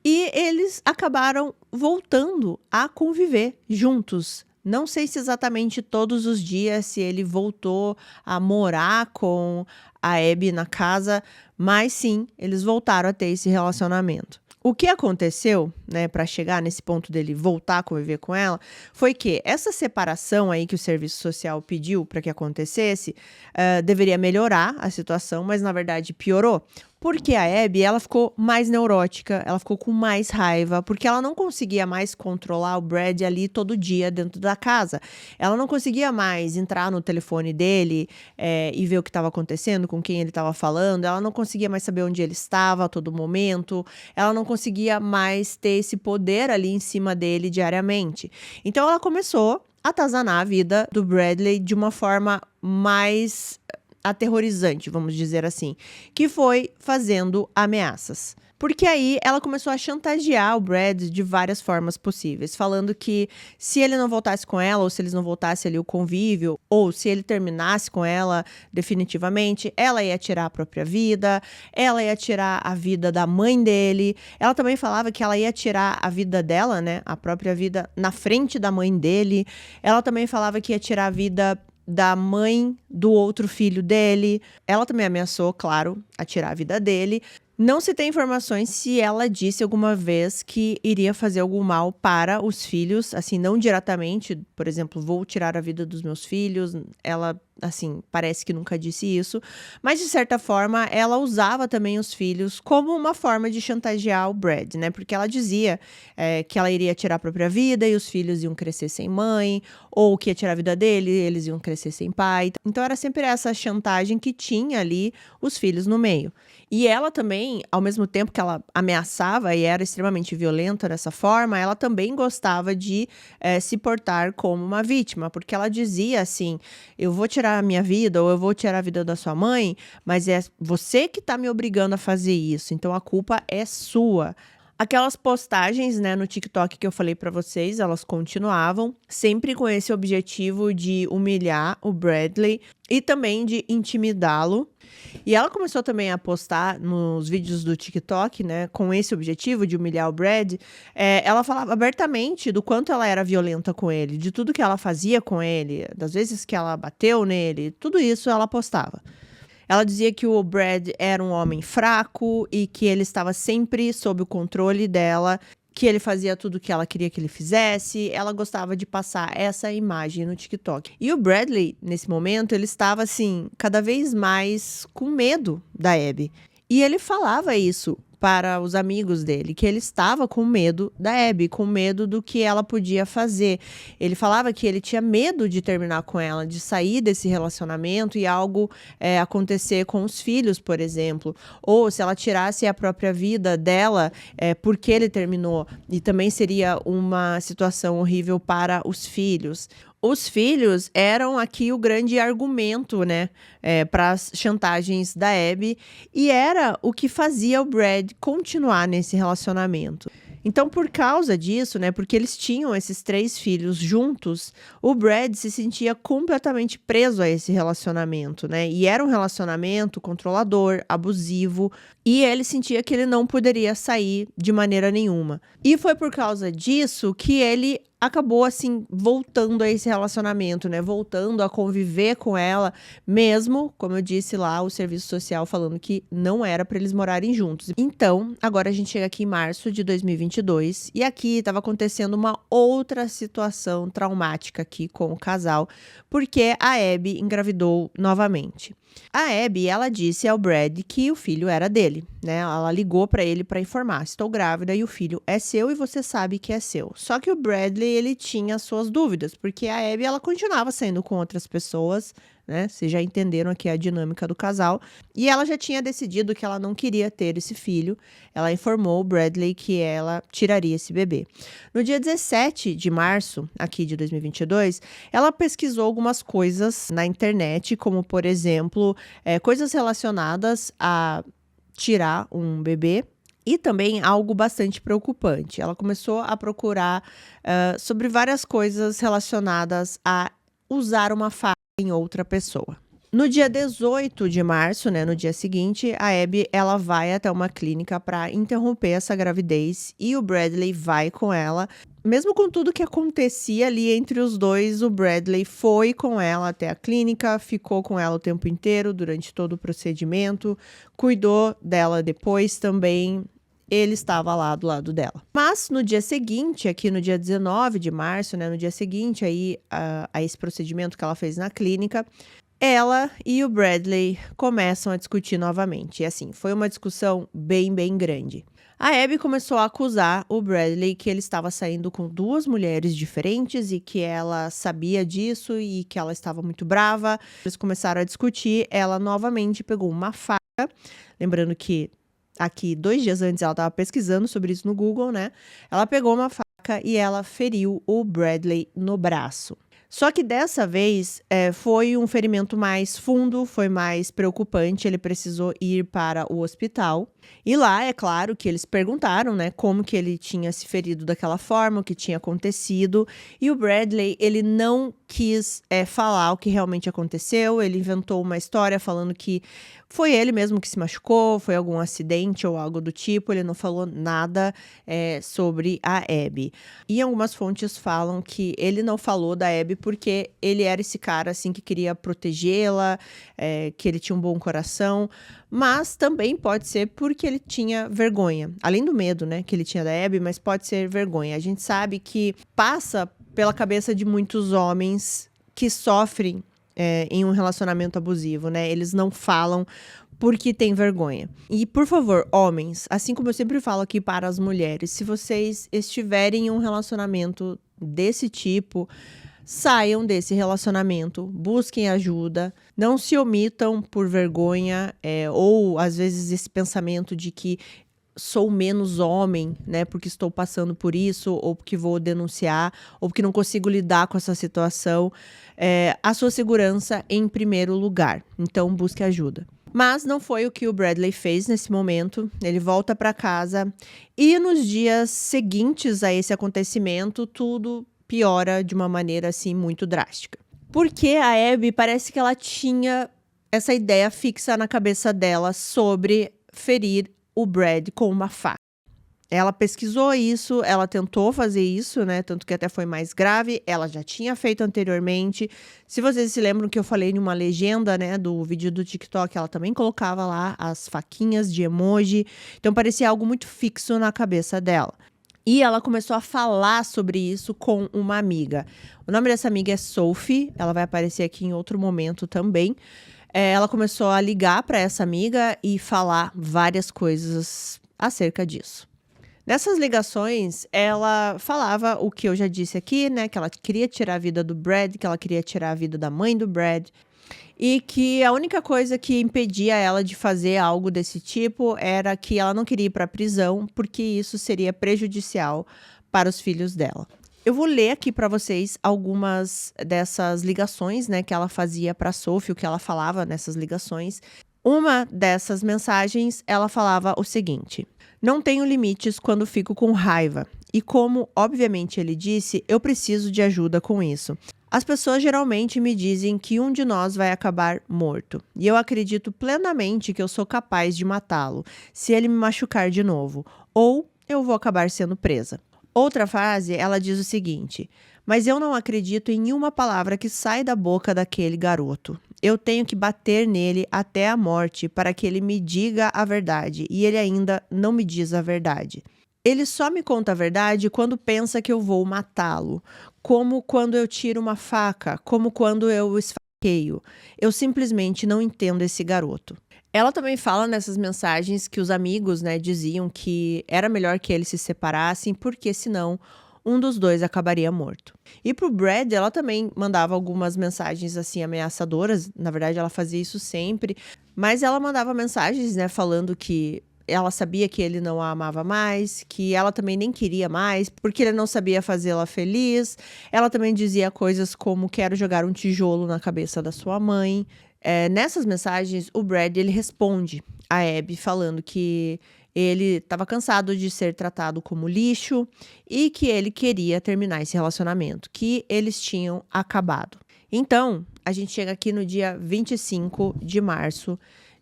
E eles acabaram voltando a conviver juntos. Não sei se exatamente todos os dias, se ele voltou a morar com a Abby na casa, mas sim, eles voltaram a ter esse relacionamento. O que aconteceu, né, para chegar nesse ponto dele voltar a conviver com ela, foi que essa separação aí que o serviço social pediu para que acontecesse, deveria melhorar a situação, mas na verdade piorou. Porque a Abby, ela ficou mais neurótica, ela ficou com mais raiva, porque ela não conseguia mais controlar o Brad ali todo dia dentro da casa. Ela não conseguia mais entrar no telefone dele e ver o que estava acontecendo, com quem ele estava falando. Ela não conseguia mais saber onde ele estava a todo momento. Ela não conseguia mais ter esse poder ali em cima dele diariamente. Então ela começou a atazanar a vida do Bradley de uma forma mais aterrorizante, vamos dizer assim, que foi fazendo ameaças. Porque aí ela começou a chantagear o Brad de várias formas possíveis, falando que se ele não voltasse com ela, ou se eles não voltassem ali o convívio, ou se ele terminasse com ela definitivamente, ela ia tirar a própria vida, ela ia tirar a vida da mãe dele. Ela também falava que ela ia tirar a vida dela, né, a própria vida, na frente da mãe dele. Ela também falava que ia tirar a vida da mãe do outro filho dele. Ela também ameaçou, claro, a tirar a vida dele. Não se tem informações se ela disse alguma vez que iria fazer algum mal para os filhos, assim, não diretamente, por exemplo, vou tirar a vida dos meus filhos. Ela, assim, parece que nunca disse isso, mas de certa forma ela usava também os filhos como uma forma de chantagear o Brad, né? Porque ela dizia que ela iria tirar a própria vida e os filhos iam crescer sem mãe, ou que ia tirar a vida dele, eles iam crescer sem pai. Então era sempre essa chantagem que tinha ali os filhos no meio. E ela também, ao mesmo tempo que ela ameaçava e era extremamente violenta dessa forma, ela também gostava de se portar como uma vítima, porque ela dizia assim: eu vou tirar a minha vida ou eu vou tirar a vida da sua mãe, mas é você que tá me obrigando a fazer isso, então a culpa é sua. Aquelas postagens, né, no TikTok que eu falei pra vocês, elas continuavam, sempre com esse objetivo de humilhar o Bradley e também de intimidá-lo. E ela começou também a postar nos vídeos do TikTok, né, com esse objetivo de humilhar o Brad. Ela falava abertamente do quanto ela era violenta com ele, de tudo que ela fazia com ele, das vezes que ela bateu nele, tudo isso ela postava. Ela dizia que o Brad era um homem fraco e que ele estava sempre sob o controle dela, que ele fazia tudo o que ela queria que ele fizesse. Ela gostava de passar essa imagem no TikTok. E o Bradley, nesse momento, ele estava, assim, cada vez mais com medo da Abby. E ele falava isso para os amigos dele, que ele estava com medo da Abby, com medo do que ela podia fazer. Ele falava que ele tinha medo de terminar com ela, de sair desse relacionamento e algo acontecer com os filhos, por exemplo. Ou se ela tirasse a própria vida dela, porque ele terminou. E também seria uma situação horrível para os filhos. Os filhos eram aqui o grande argumento, né, para as chantagens da Abby, e era o que fazia o Brad continuar nesse relacionamento. Então, por causa disso, né, porque eles tinham esses 3 filhos juntos, o Brad se sentia completamente preso a esse relacionamento, né? E era um relacionamento controlador, abusivo, e ele sentia que ele não poderia sair de maneira nenhuma. E foi por causa disso que ele acabou, assim, voltando a esse relacionamento, né? Voltando a conviver com ela, mesmo, como eu disse lá, o serviço social falando que não era para eles morarem juntos. Então, agora a gente chega aqui em março de 2022 e aqui estava acontecendo uma outra situação traumática aqui com o casal, porque a Abby engravidou novamente. A Abby, ela disse ao Brad que o filho era dele, né? Ela ligou para ele para informar: estou grávida e o filho é seu e você sabe que é seu. Só que o Bradley, ele tinha suas dúvidas, porque a Abby, ela continuava saindo com outras pessoas, né? Vocês já entenderam aqui a dinâmica do casal. E ela já tinha decidido que ela não queria ter esse filho. Ela informou o Bradley que ela tiraria esse bebê. No dia 17 de março, aqui de 2022, ela pesquisou algumas coisas na internet, como, por exemplo, coisas relacionadas a tirar um bebê. E também algo bastante preocupante. Ela começou a procurar sobre várias coisas relacionadas a usar uma faca em outra pessoa. No dia 18 de março, né, no dia seguinte, a Abby, ela vai até uma clínica para interromper essa gravidez e o Bradley vai com ela. Mesmo com tudo que acontecia ali entre os dois, o Bradley foi com ela até a clínica, ficou com ela o tempo inteiro, durante todo o procedimento, cuidou dela depois também. Ele estava lá do lado dela. Mas no dia seguinte, aqui no dia 19 de março, né, no dia seguinte aí, a esse procedimento que ela fez na clínica, ela e o Bradley começam a discutir novamente. E assim, foi uma discussão bem grande. A Abby começou a acusar o Bradley que ele estava saindo com 2 mulheres diferentes e que ela sabia disso e que ela estava muito brava. Eles começaram a discutir, ela novamente pegou uma faca, lembrando que aqui 2 dias antes ela estava pesquisando sobre isso no Google, né? Ela pegou uma faca e ela feriu o Bradley no braço. Só que dessa vez foi um ferimento mais fundo, foi mais preocupante, ele precisou ir para o hospital. E lá, é claro que eles perguntaram, né, como que ele tinha se ferido daquela forma, o que tinha acontecido. E o Bradley, ele não quis falar o que realmente aconteceu, ele inventou uma história falando que foi ele mesmo que se machucou, foi algum acidente ou algo do tipo, ele não falou nada sobre a Abby. E algumas fontes falam que ele não falou da Abby porque ele era esse cara, assim, que queria protegê-la, que ele tinha um bom coração. Mas também pode ser porque ele tinha vergonha. Além do medo, né, que ele tinha da Abby, mas pode ser vergonha. A gente sabe que passa pela cabeça de muitos homens que sofrem em um relacionamento abusivo, né? Eles não falam porque tem vergonha. E, por favor, homens, assim como eu sempre falo aqui para as mulheres, se vocês estiverem em um relacionamento desse tipo, saiam desse relacionamento, busquem ajuda, não se omitam por vergonha, ou às vezes esse pensamento de que sou menos homem, né, porque estou passando por isso, ou porque vou denunciar, ou porque não consigo lidar com essa situação. A sua segurança em primeiro lugar, então busque ajuda. Mas não foi o que o Bradley fez nesse momento. Ele volta para casa e nos dias seguintes a esse acontecimento, tudo piora de uma maneira assim muito drástica. Porque a Abby parece que ela tinha essa ideia fixa na cabeça dela sobre ferir o Brad com uma faca. Ela pesquisou isso, ela tentou fazer isso, né? Tanto que até foi mais grave. Ela já tinha feito anteriormente. Se vocês se lembram que eu falei numa legenda, né, do vídeo do TikTok, ela também colocava lá as faquinhas de emoji. Então parecia algo muito fixo na cabeça dela. E ela começou a falar sobre isso com uma amiga. O nome dessa amiga é Sophie. Ela vai aparecer aqui em outro momento também. Ela começou a ligar para essa amiga e falar várias coisas acerca disso. Nessas ligações, ela falava o que eu já disse aqui, né? Que ela queria tirar a vida do Brad, que ela queria tirar a vida da mãe do Brad. E que a única coisa que impedia ela de fazer algo desse tipo era que ela não queria ir para a prisão, porque isso seria prejudicial para os filhos dela. Eu vou ler aqui para vocês algumas dessas ligações, né? Que ela fazia para a Sophie, o que ela falava nessas ligações. Uma dessas mensagens, ela falava o seguinte: não tenho limites quando fico com raiva. E como, obviamente, ele disse, eu preciso de ajuda com isso. As pessoas geralmente me dizem que um de nós vai acabar morto. E eu acredito plenamente que eu sou capaz de matá-lo, se ele me machucar de novo. Ou eu vou acabar sendo presa. Outra frase, ela diz o seguinte: mas eu não acredito em uma palavra que sai da boca daquele garoto. Eu tenho que bater nele até a morte para que ele me diga a verdade, e ele ainda não me diz a verdade. Ele só me conta a verdade quando pensa que eu vou matá-lo, como quando eu tiro uma faca, como quando eu o esfaqueio. Eu simplesmente não entendo esse garoto. Ela também fala nessas mensagens que os amigos, né, diziam que era melhor que eles se separassem, porque senão um dos dois acabaria morto. E pro Brad, ela também mandava algumas mensagens assim ameaçadoras. Na verdade, ela fazia isso sempre, mas ela mandava mensagens, né, falando que ela sabia que ele não a amava mais, que ela também nem queria mais, porque ele não sabia fazê-la feliz. Ela também dizia coisas como: quero jogar um tijolo na cabeça da sua mãe. Nessas mensagens, o Brad, ele responde a Abby falando que ele estava cansado de ser tratado como lixo e que ele queria terminar esse relacionamento, que eles tinham acabado. Então, a gente chega aqui no dia 25 de março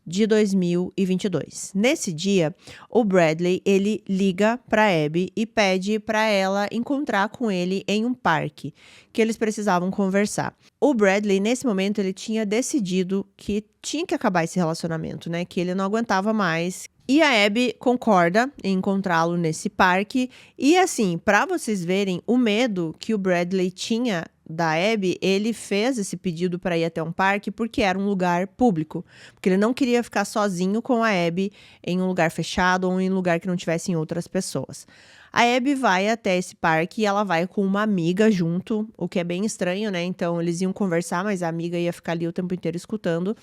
de 2022. Nesse dia, o Bradley, ele liga para Abby e pede para ela encontrar com ele em um parque, que eles precisavam conversar. O Bradley, nesse momento, ele tinha decidido que tinha que acabar esse relacionamento, né? Que ele não aguentava mais. E a Abby concorda em encontrá-lo nesse parque. E assim, para vocês verem o medo que o Bradley tinha da Abby, ele fez esse pedido para ir até um parque porque era um lugar público. Porque ele não queria ficar sozinho com a Abby em um lugar fechado ou em um lugar que não tivessem outras pessoas. A Abby vai até esse parque e ela vai com uma amiga junto, o que é bem estranho, né? Então eles iam conversar, mas a amiga ia ficar ali o tempo inteiro escutando.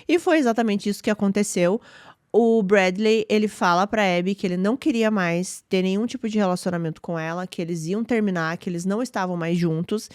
E foi exatamente isso que aconteceu. O Bradley, ele fala pra Abby que ele não queria mais ter nenhum tipo de relacionamento com ela, que eles iam terminar, que eles não estavam mais juntos.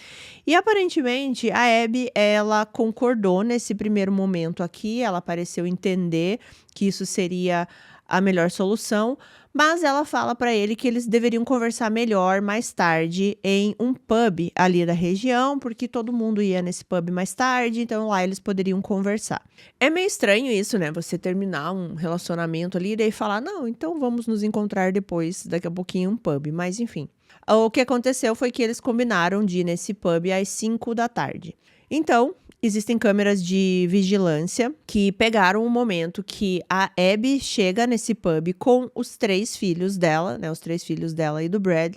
E aparentemente a Abby, ela concordou nesse primeiro momento aqui, ela pareceu entender que isso seria a melhor solução, mas ela fala para ele que eles deveriam conversar melhor mais tarde em um pub ali da região, porque todo mundo ia nesse pub mais tarde, então lá eles poderiam conversar. É meio estranho isso, né? Você terminar um relacionamento ali e daí falar: não, então vamos nos encontrar depois, daqui a pouquinho, em um pub, mas enfim. O que aconteceu foi que eles combinaram de ir nesse pub às 5 da tarde. Então, existem câmeras de vigilância que pegaram o momento que a Abby chega nesse pub com os 3 filhos dela, né, os 3 filhos dela e do Brad,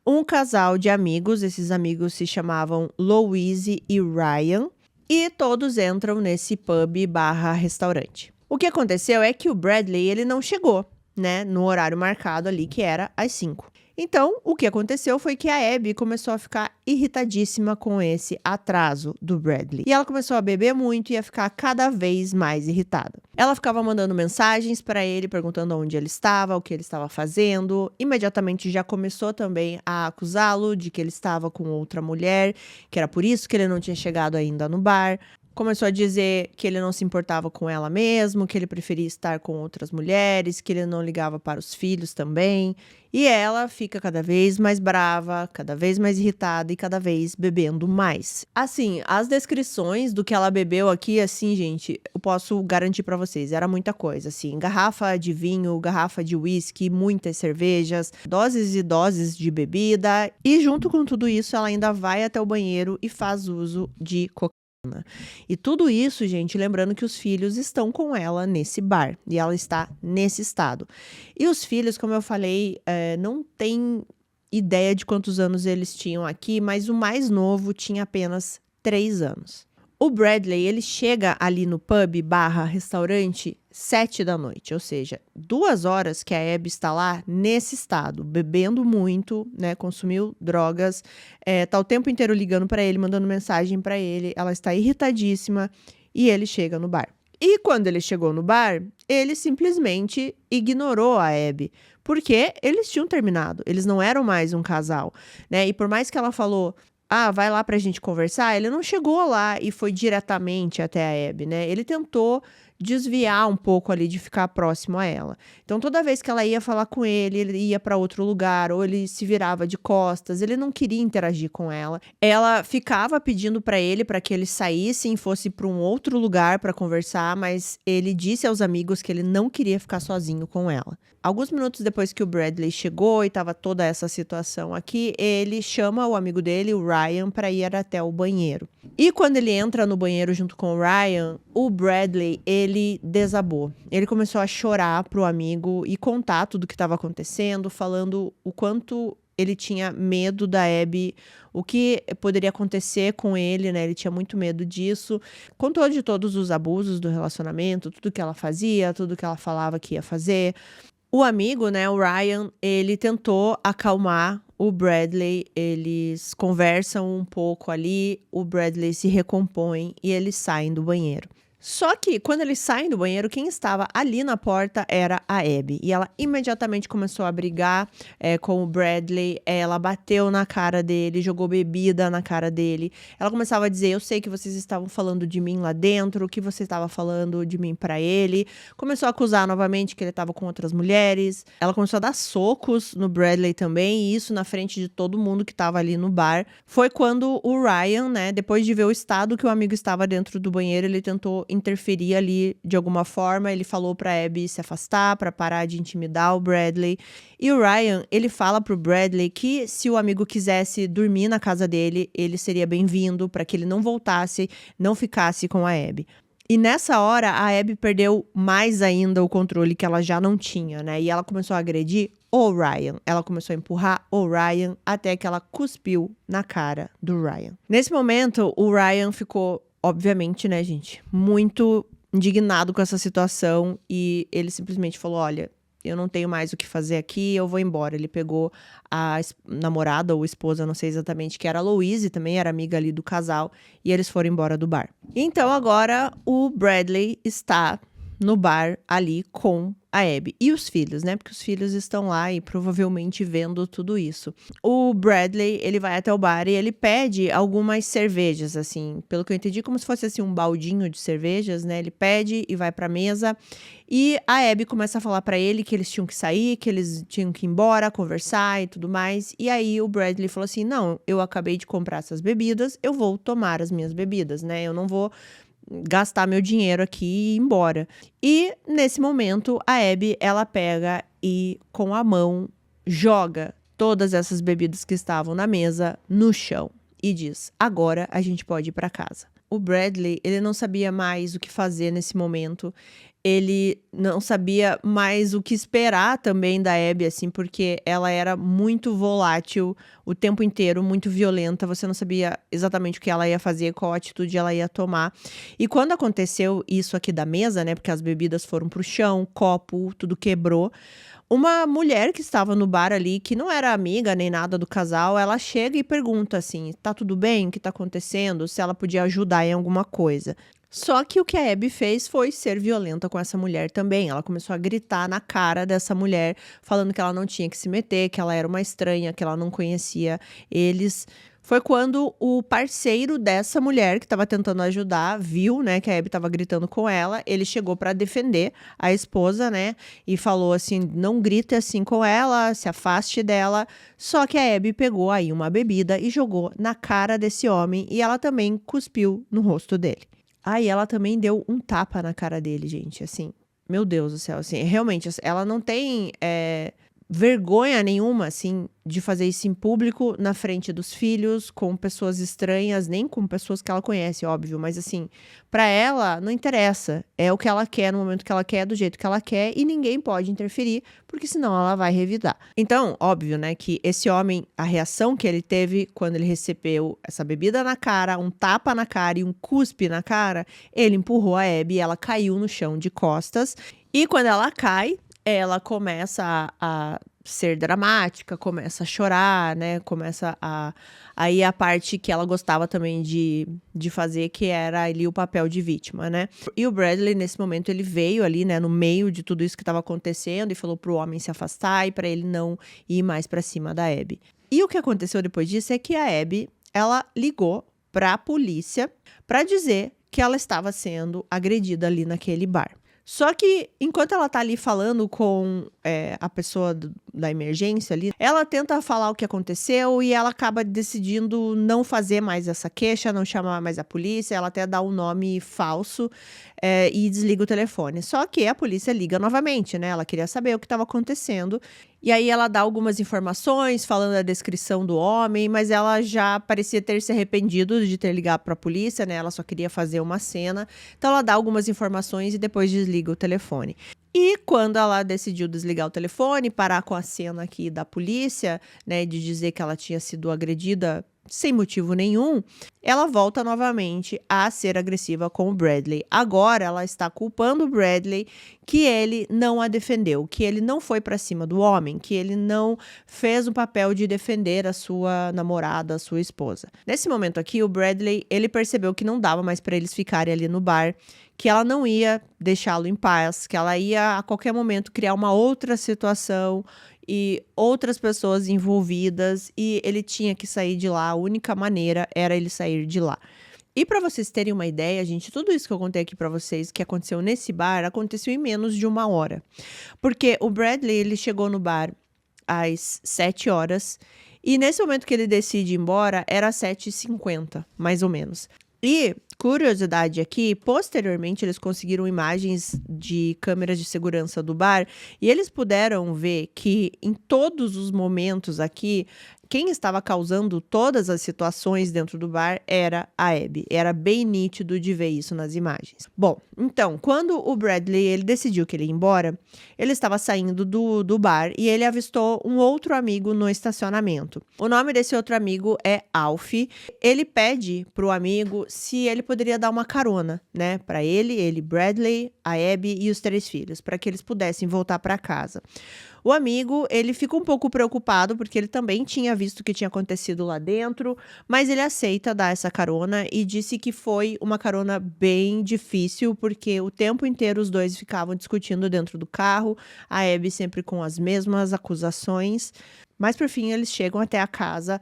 um casal de amigos, esses amigos se chamavam Louise e Ryan, e todos entram nesse pub barra restaurante. O que aconteceu é que o Bradley, ele não chegou, né, no horário marcado ali, que era às 5. Então, o que aconteceu foi que a Abby começou a ficar irritadíssima com esse atraso do Bradley. E ela começou a beber muito e a ficar cada vez mais irritada. Ela ficava mandando mensagens para ele, perguntando onde ele estava, o que ele estava fazendo. Imediatamente já começou também a acusá-lo de que ele estava com outra mulher, que era por isso que ele não tinha chegado ainda no bar. Começou a dizer que ele não se importava com ela mesmo, que ele preferia estar com outras mulheres, que ele não ligava para os filhos também. E ela fica cada vez mais brava, cada vez mais irritada e cada vez bebendo mais. Assim, as descrições do que ela bebeu aqui, assim, gente, eu posso garantir para vocês, era muita coisa, assim, garrafa de vinho, garrafa de uísque, muitas cervejas, doses e doses de bebida. E junto com tudo isso, ela ainda vai até o banheiro e faz uso de cocaína. E tudo isso, gente, lembrando que os filhos estão com ela nesse bar e ela está nesse estado. E os filhos, como eu falei, não tem ideia de quantos anos eles tinham aqui, mas o mais novo tinha apenas 3 anos. O Bradley, ele chega ali no pub barra restaurante 7 da noite, ou seja, 2 horas que a Abby está lá nesse estado, bebendo muito, né, consumiu drogas, tá o tempo inteiro ligando para ele, mandando mensagem para ele, ela está irritadíssima e ele chega no bar. E quando ele chegou no bar, ele simplesmente ignorou a Abby, porque eles tinham terminado, eles não eram mais um casal, né, e por mais que ela falou: vai lá pra gente conversar, ele não chegou lá e foi diretamente até a Abby, né? Ele tentou desviar um pouco ali de ficar próximo a ela. Então, toda vez que ela ia falar com ele ia para outro lugar, ou ele se virava de costas, ele não queria interagir com ela. Ela ficava pedindo para ele para que eles saíssem e fosse para um outro lugar para conversar, mas ele disse aos amigos que ele não queria ficar sozinho com ela. Alguns minutos depois que o Bradley chegou e tava toda essa situação aqui, ele chama o amigo dele, o Ryan, para ir até o banheiro. E quando ele entra no banheiro junto com o Ryan, o Bradley, ele desabou. Ele começou a chorar pro amigo e contar tudo o que estava acontecendo, falando o quanto ele tinha medo da Abby, o que poderia acontecer com ele, né? Ele tinha muito medo disso. Contou de todos os abusos do relacionamento, tudo que ela fazia, tudo que ela falava que ia fazer. O amigo, né, o Ryan, ele tentou acalmar o Bradley, eles conversam um pouco ali, o Bradley se recompõe e eles saem do banheiro. Só que, quando eles saem do banheiro, quem estava ali na porta era a Abby. E ela imediatamente começou a brigar com o Bradley. Ela bateu na cara dele, jogou bebida na cara dele. Ela começava a dizer: eu sei que vocês estavam falando de mim lá dentro, o que você estava falando de mim pra ele. Começou a acusar novamente que ele estava com outras mulheres. Ela começou a dar socos no Bradley também, e isso na frente de todo mundo que estava ali no bar. Foi quando o Ryan, né, depois de ver o estado que o amigo estava dentro do banheiro, ele tentou interferir ali de alguma forma. Ele falou pra Abby se afastar, pra parar de intimidar o Bradley. E o Ryan, ele fala pro Bradley que se o amigo quisesse dormir na casa dele, ele seria bem-vindo, pra que ele não voltasse, não ficasse com a Abby. E nessa hora, a Abby perdeu mais ainda o controle que ela já não tinha, né? E ela começou a agredir o Ryan. Ela começou a empurrar o Ryan até que ela cuspiu na cara do Ryan. Nesse momento, o Ryan ficou, obviamente, né, gente, muito indignado com essa situação e ele simplesmente falou: olha, eu não tenho mais o que fazer aqui, eu vou embora. Ele pegou a namorada ou esposa, não sei exatamente, que era a Louise, também era amiga ali do casal, e eles foram embora do bar. Então agora o Bradley está no bar ali com a Abby e os filhos, né? Porque os filhos estão lá e provavelmente vendo tudo isso. O Bradley, ele vai até o bar e ele pede algumas cervejas, assim, pelo que eu entendi, como se fosse assim um baldinho de cervejas, né? Ele pede e vai pra mesa. E a Abby começa a falar pra ele que eles tinham que sair, que eles tinham que ir embora, conversar e tudo mais. E aí o Bradley falou assim: não, eu acabei de comprar essas bebidas, eu vou tomar as minhas bebidas, né? Eu não vou gastar meu dinheiro aqui e ir embora. E nesse momento a Abby, ela pega e com a mão joga todas essas bebidas que estavam na mesa no chão e diz: agora a gente pode ir para casa. o Bradley, ele não sabia mais o que fazer nesse momento. Ele não sabia mais o que esperar também da Abby, assim, porque ela era muito volátil o tempo inteiro, muito violenta. Você não sabia exatamente o que ela ia fazer, qual atitude ela ia tomar. E quando aconteceu isso aqui da mesa, né, porque as bebidas foram pro chão, copo, tudo quebrou. Uma mulher que estava no bar ali, que não era amiga nem nada do casal, ela chega e pergunta assim: tá tudo bem? O que tá acontecendo? Se ela podia ajudar em alguma coisa. Só que o que a Abby fez foi ser violenta com essa mulher também. Ela começou a gritar na cara dessa mulher, falando que ela não tinha que se meter, que ela era uma estranha, que ela não conhecia eles. Foi quando o parceiro dessa mulher que estava tentando ajudar viu, né, que a Abby estava gritando com ela. Ele chegou para defender a esposa, né, e falou assim: não grite assim com ela, se afaste dela. Só que a Abby pegou aí uma bebida e jogou na cara desse homem e ela também cuspiu no rosto dele. Aí ela também deu um tapa na cara dele, gente, assim, meu Deus do céu, assim, realmente, ela não tem vergonha nenhuma, assim, de fazer isso em público, na frente dos filhos, com pessoas estranhas, nem com pessoas que ela conhece, óbvio, mas assim, pra ela não interessa, é o que ela quer no momento que ela quer, do jeito que ela quer, e ninguém pode interferir, porque senão ela vai revidar. Então, óbvio, né, que esse homem, a reação que ele teve quando ele recebeu essa bebida na cara, um tapa na cara e um cuspe na cara, ele empurrou a Abby, ela caiu no chão de costas, e quando ela cai, ela começa a ser dramática, começa a chorar, né, começa a... Aí a parte que ela gostava também de fazer, que era ali o papel de vítima, né. E o Bradley, nesse momento, ele veio ali, né, no meio de tudo isso que estava acontecendo e falou pro homem se afastar e pra ele não ir mais pra cima da Abby. E o que aconteceu depois disso é que a Abby, ela ligou pra polícia pra dizer que ela estava sendo agredida ali naquele bar. Só que, enquanto ela tá ali falando com a pessoa da emergência ali, ela tenta falar o que aconteceu e ela acaba decidindo não fazer mais essa queixa, não chamar mais a polícia, ela até dá um nome falso e desliga o telefone. Só que a polícia liga novamente, né? Ela queria saber o que estava acontecendo. E aí ela dá algumas informações, falando a descrição do homem, mas ela já parecia ter se arrependido de ter ligado para a polícia, né? Ela só queria fazer uma cena. Então ela dá algumas informações e depois desliga o telefone. E quando ela decidiu desligar o telefone, parar com a cena aqui da polícia, né, de dizer que ela tinha sido agredida sem motivo nenhum, ela volta novamente a ser agressiva com o Bradley. Agora ela está culpando o Bradley que ele não a defendeu, que ele não foi para cima do homem, que ele não fez o papel de defender a sua namorada, a sua esposa. Nesse momento aqui, o Bradley, ele percebeu que não dava mais para eles ficarem ali no bar, que ela não ia deixá-lo em paz, que ela ia a qualquer momento criar uma outra situação e outras pessoas envolvidas, e ele tinha que sair de lá. A única maneira era ele sair de lá. E para vocês terem uma ideia, gente, tudo isso que eu contei aqui para vocês que aconteceu nesse bar, aconteceu em menos de 1 hora. Porque o Bradley, ele chegou no bar às 7 horas, e nesse momento que ele decide ir embora, era 7h50, mais ou menos. E, curiosidade aqui, posteriormente eles conseguiram imagens de câmeras de segurança do bar e eles puderam ver que em todos os momentos aqui, quem estava causando todas as situações dentro do bar era a Abby. Era bem nítido de ver isso nas imagens. Bom, então, quando o Bradley ele decidiu que ele ia embora, ele estava saindo do bar e ele avistou um outro amigo no estacionamento. O nome desse outro amigo é Alf. Ele pede pro amigo se ele poderia dar uma carona, né, para ele, Bradley, a Abby e os 3 filhos, para que eles pudessem voltar para casa. O amigo, ele fica um pouco preocupado, porque ele também tinha visto o que tinha acontecido lá dentro, mas ele aceita dar essa carona e disse que foi uma carona bem difícil, porque o tempo inteiro os dois ficavam discutindo dentro do carro, a Abby sempre com as mesmas acusações, mas por fim eles chegam até a casa.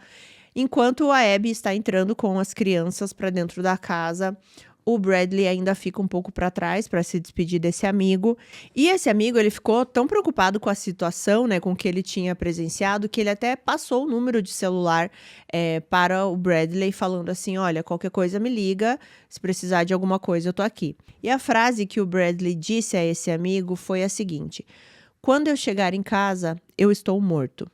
Enquanto a Abby está entrando com as crianças para dentro da casa, o Bradley ainda fica um pouco para trás para se despedir desse amigo. E esse amigo, ele ficou tão preocupado com a situação, né, com o que ele tinha presenciado, que ele até passou o número de celular para o Bradley, falando assim: olha, qualquer coisa me liga, se precisar de alguma coisa eu tô aqui. E a frase que o Bradley disse a esse amigo foi a seguinte: quando eu chegar em casa, eu estou morto.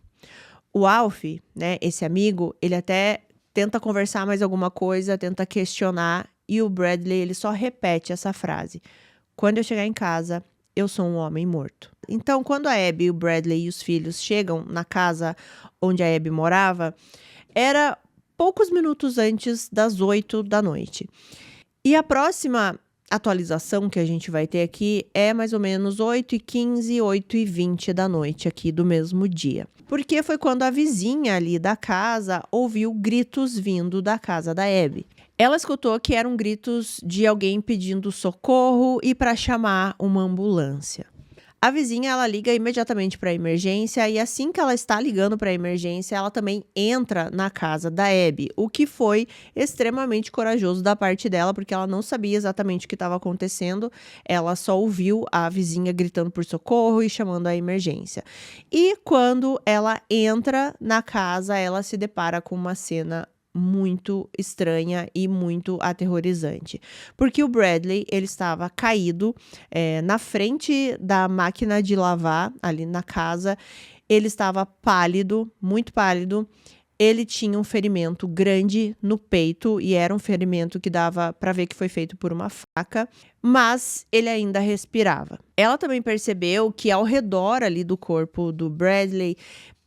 O Alf, né, esse amigo, ele até tenta conversar mais alguma coisa, tenta questionar e o Bradley ele só repete essa frase: "Quando eu chegar em casa, eu sou um homem morto". Então, quando a Abby, o Bradley e os filhos chegam na casa onde a Abby morava, era poucos minutos antes das 8 da noite. E a próxima atualização que a gente vai ter aqui é mais ou menos 8h15, 8h20 da noite aqui do mesmo dia. Porque foi quando a vizinha ali da casa ouviu gritos vindo da casa da Abby. Ela escutou que eram gritos de alguém pedindo socorro e para chamar uma ambulância. A vizinha, ela liga imediatamente para a emergência e assim que ela está ligando para a emergência, ela também entra na casa da Abby, o que foi extremamente corajoso da parte dela, porque ela não sabia exatamente o que estava acontecendo, ela só ouviu a vizinha gritando por socorro e chamando a emergência. E quando ela entra na casa, ela se depara com uma cena muito estranha e muito aterrorizante, porque o Bradley ele estava caído na frente da máquina de lavar ali na casa. Ele estava pálido, muito pálido. Ele tinha um ferimento grande no peito e era um ferimento que dava para ver que foi feito por uma faca, mas ele ainda respirava. Ela também percebeu que ao redor ali do corpo do Bradley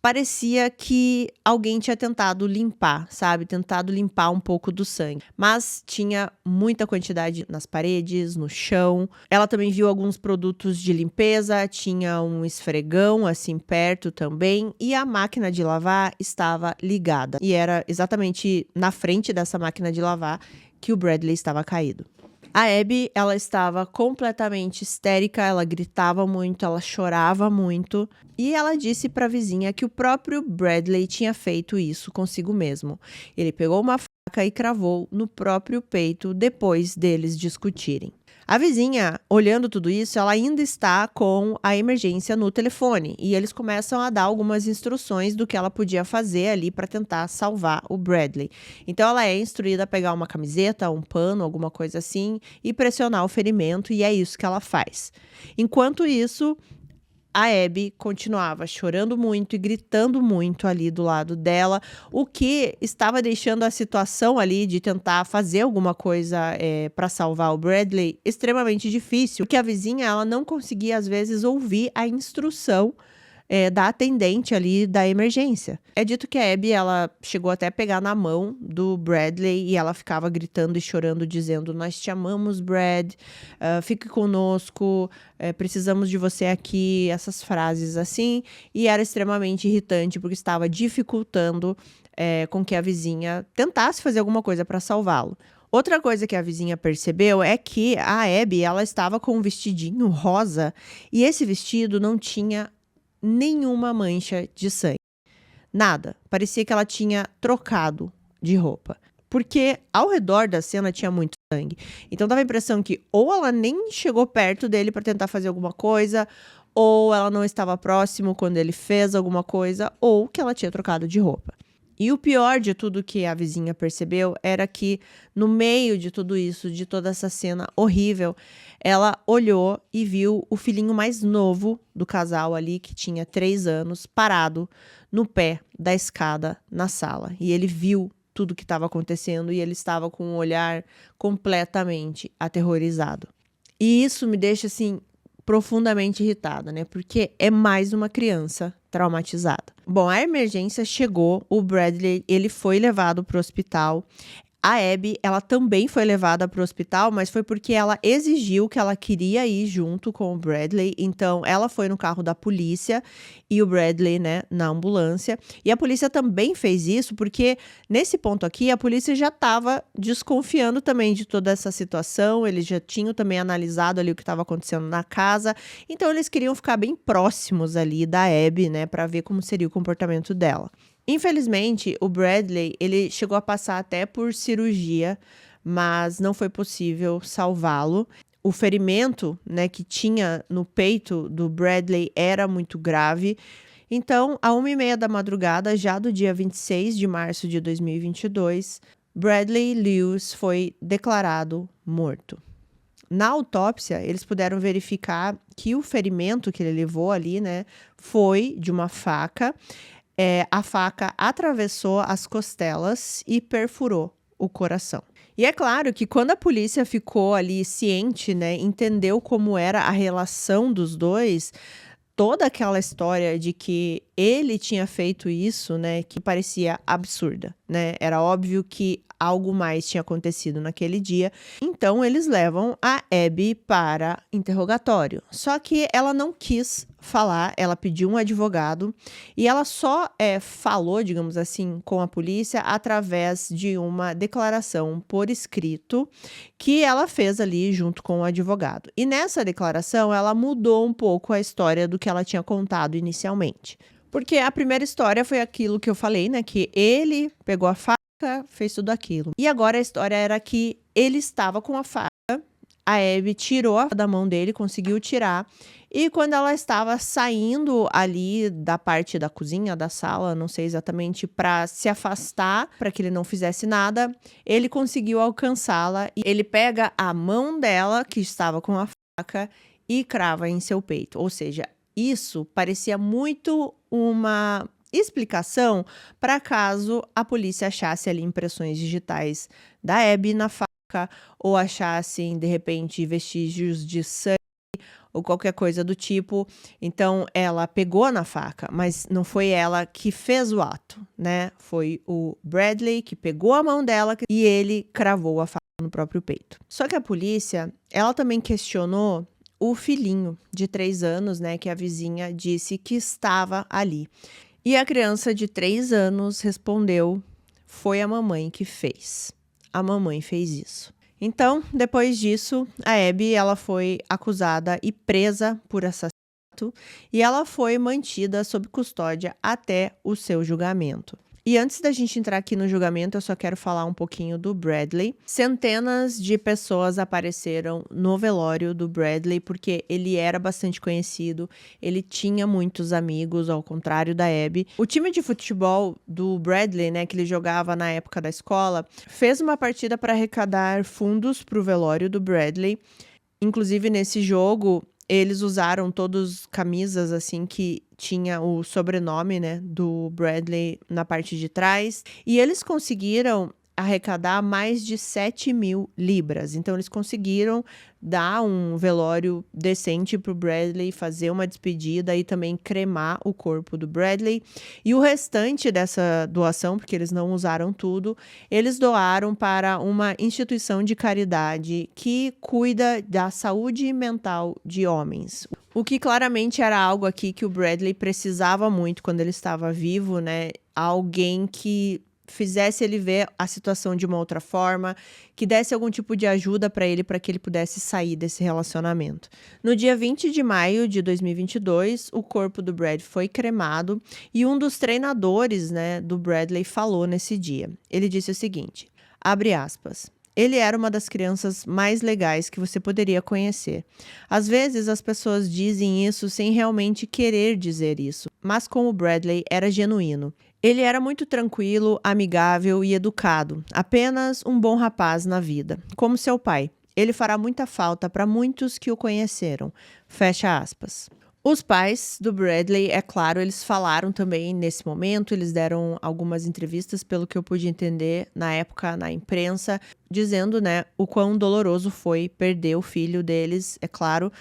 parecia que alguém tinha tentado limpar, sabe? Tentado limpar um pouco do sangue. Mas tinha muita quantidade nas paredes, no chão. Ela também viu alguns produtos de limpeza, tinha um esfregão assim perto também. E a máquina de lavar estava ligada. E era exatamente na frente dessa máquina de lavar que o Bradley estava caído. A Abby, ela estava completamente histérica, ela gritava muito, ela chorava muito. E ela disse para a vizinha que o próprio Bradley tinha feito isso consigo mesmo. Ele pegou uma faca e cravou no próprio peito depois deles discutirem. A vizinha, olhando tudo isso, ela ainda está com a emergência no telefone e eles começam a dar algumas instruções do que ela podia fazer ali para tentar salvar o Bradley. Então ela é instruída a pegar uma camiseta, um pano, alguma coisa assim e pressionar o ferimento, e é isso que ela faz. Enquanto isso, a Abby continuava chorando muito e gritando muito ali do lado dela, o que estava deixando a situação ali de tentar fazer alguma coisa para salvar o Bradley extremamente difícil, porque a vizinha ela não conseguia às vezes ouvir a instrução da atendente ali da emergência. É dito que a Abby, ela chegou até a pegar na mão do Bradley e ela ficava gritando e chorando, dizendo: "Nós te amamos, Brad, fique conosco, precisamos de você aqui", essas frases assim, e era extremamente irritante porque estava dificultando com que a vizinha tentasse fazer alguma coisa para salvá-lo. Outra coisa que a vizinha percebeu é que a Abby, ela estava com um vestidinho rosa e esse vestido não tinha nenhuma mancha de sangue. Nada. Parecia que ela tinha trocado de roupa. Porque ao redor da cena tinha muito sangue. Então dava a impressão que ou ela nem chegou perto dele para tentar fazer alguma coisa, ou ela não estava próximo quando ele fez alguma coisa, ou que ela tinha trocado de roupa. E o pior de tudo que a vizinha percebeu era que, no meio de tudo isso, de toda essa cena horrível, ela olhou e viu o filhinho mais novo do casal ali, que tinha 3 anos, parado no pé da escada na sala. E ele viu tudo que estava acontecendo e ele estava com um olhar completamente aterrorizado. E isso me deixa, assim, profundamente irritada, né? Porque é mais uma criança traumatizada. Bom, a emergência chegou, o Bradley, ele foi levado para o hospital. A Abby, ela também foi levada para o hospital, mas foi porque ela exigiu que ela queria ir junto com o Bradley. Então, ela foi no carro da polícia e o Bradley, né, na ambulância. E a polícia também fez isso porque, nesse ponto aqui, a polícia já estava desconfiando também de toda essa situação. Eles já tinham também analisado ali o que estava acontecendo na casa. Então, eles queriam ficar bem próximos ali da Abby, né, para ver como seria o comportamento dela. Infelizmente, o Bradley, ele chegou a passar até por cirurgia, mas não foi possível salvá-lo. O ferimento, né, que tinha no peito do Bradley era muito grave. Então, à 1h30 da madrugada, já do dia 26 de março de 2022, Bradley Lewis foi declarado morto. Na autópsia, eles puderam verificar que o ferimento que ele levou ali, né, foi de uma faca. A faca atravessou as costelas e perfurou o coração. E é claro que quando a polícia ficou ali ciente, né, entendeu como era a relação dos dois, toda aquela história de que ele tinha feito isso, né, que parecia absurda, né? Era óbvio que algo mais tinha acontecido naquele dia. Então eles levam a Abby para interrogatório. Só que ela não quis falar, ela pediu um advogado e ela só falou, digamos assim, com a polícia através de uma declaração por escrito que ela fez ali junto com o advogado. E nessa declaração ela mudou um pouco a história do que ela tinha contado inicialmente. Porque a primeira história foi aquilo que eu falei, né? Que ele pegou a faca, fez tudo aquilo. E agora a história era que ele estava com a faca, a Abby tirou da mão dele, conseguiu tirar. E quando ela estava saindo ali da parte da cozinha, da sala, não sei exatamente, para se afastar, para que ele não fizesse nada, ele conseguiu alcançá-la. E ele pega a mão dela, que estava com a faca, e crava em seu peito. Ou seja, isso parecia muito uma explicação para caso a polícia achasse ali impressões digitais da Abby na faca ou achassem, de repente, vestígios de sangue ou qualquer coisa do tipo. Então, ela pegou na faca, mas não foi ela que fez o ato, né? Foi o Bradley que pegou a mão dela e ele cravou a faca no próprio peito. Só que a polícia, ela também questionou o filhinho de 3 anos, né, que a vizinha disse que estava ali. E a criança de 3 anos respondeu: foi a mamãe que fez. A mamãe fez isso. Então, depois disso, a Abby ela foi acusada e presa por assassinato e ela foi mantida sob custódia até o seu julgamento. E antes da gente entrar aqui no julgamento, eu só quero falar um pouquinho do Bradley. Centenas de pessoas apareceram no velório do Bradley, porque ele era bastante conhecido, ele tinha muitos amigos, ao contrário da Abby. O time de futebol do Bradley, né, que ele jogava na época da escola, fez uma partida para arrecadar fundos para o velório do Bradley. Inclusive, nesse jogo, eles usaram todos camisas, assim, que tinha o sobrenome, né, do Bradley na parte de trás. E eles conseguiram arrecadar mais de 7.000 libras. Então, eles conseguiram dar um velório decente para o Bradley, fazer uma despedida e também cremar o corpo do Bradley. E o restante dessa doação, porque eles não usaram tudo, eles doaram para uma instituição de caridade que cuida da saúde mental de homens. O que claramente era algo aqui que o Bradley precisava muito quando ele estava vivo, né? Alguém que fizesse ele ver a situação de uma outra forma, que desse algum tipo de ajuda para que ele pudesse sair desse relacionamento. No dia 20 de maio de 2022, o corpo do Brad foi cremado e um dos treinadores, né, do Bradley falou nesse dia. Ele disse o seguinte, abre aspas, ele era uma das crianças mais legais que você poderia conhecer. Às vezes as pessoas dizem isso sem realmente querer dizer isso, mas com o Bradley era genuíno. Ele era muito tranquilo, amigável e educado, apenas um bom rapaz na vida, como seu pai. Ele fará muita falta para muitos que o conheceram. Fecha aspas. Os pais do Bradley, é claro, eles falaram também nesse momento, eles deram algumas entrevistas, pelo que eu pude entender na época na imprensa, dizendo, né, o quão doloroso foi perder o filho deles, é claro.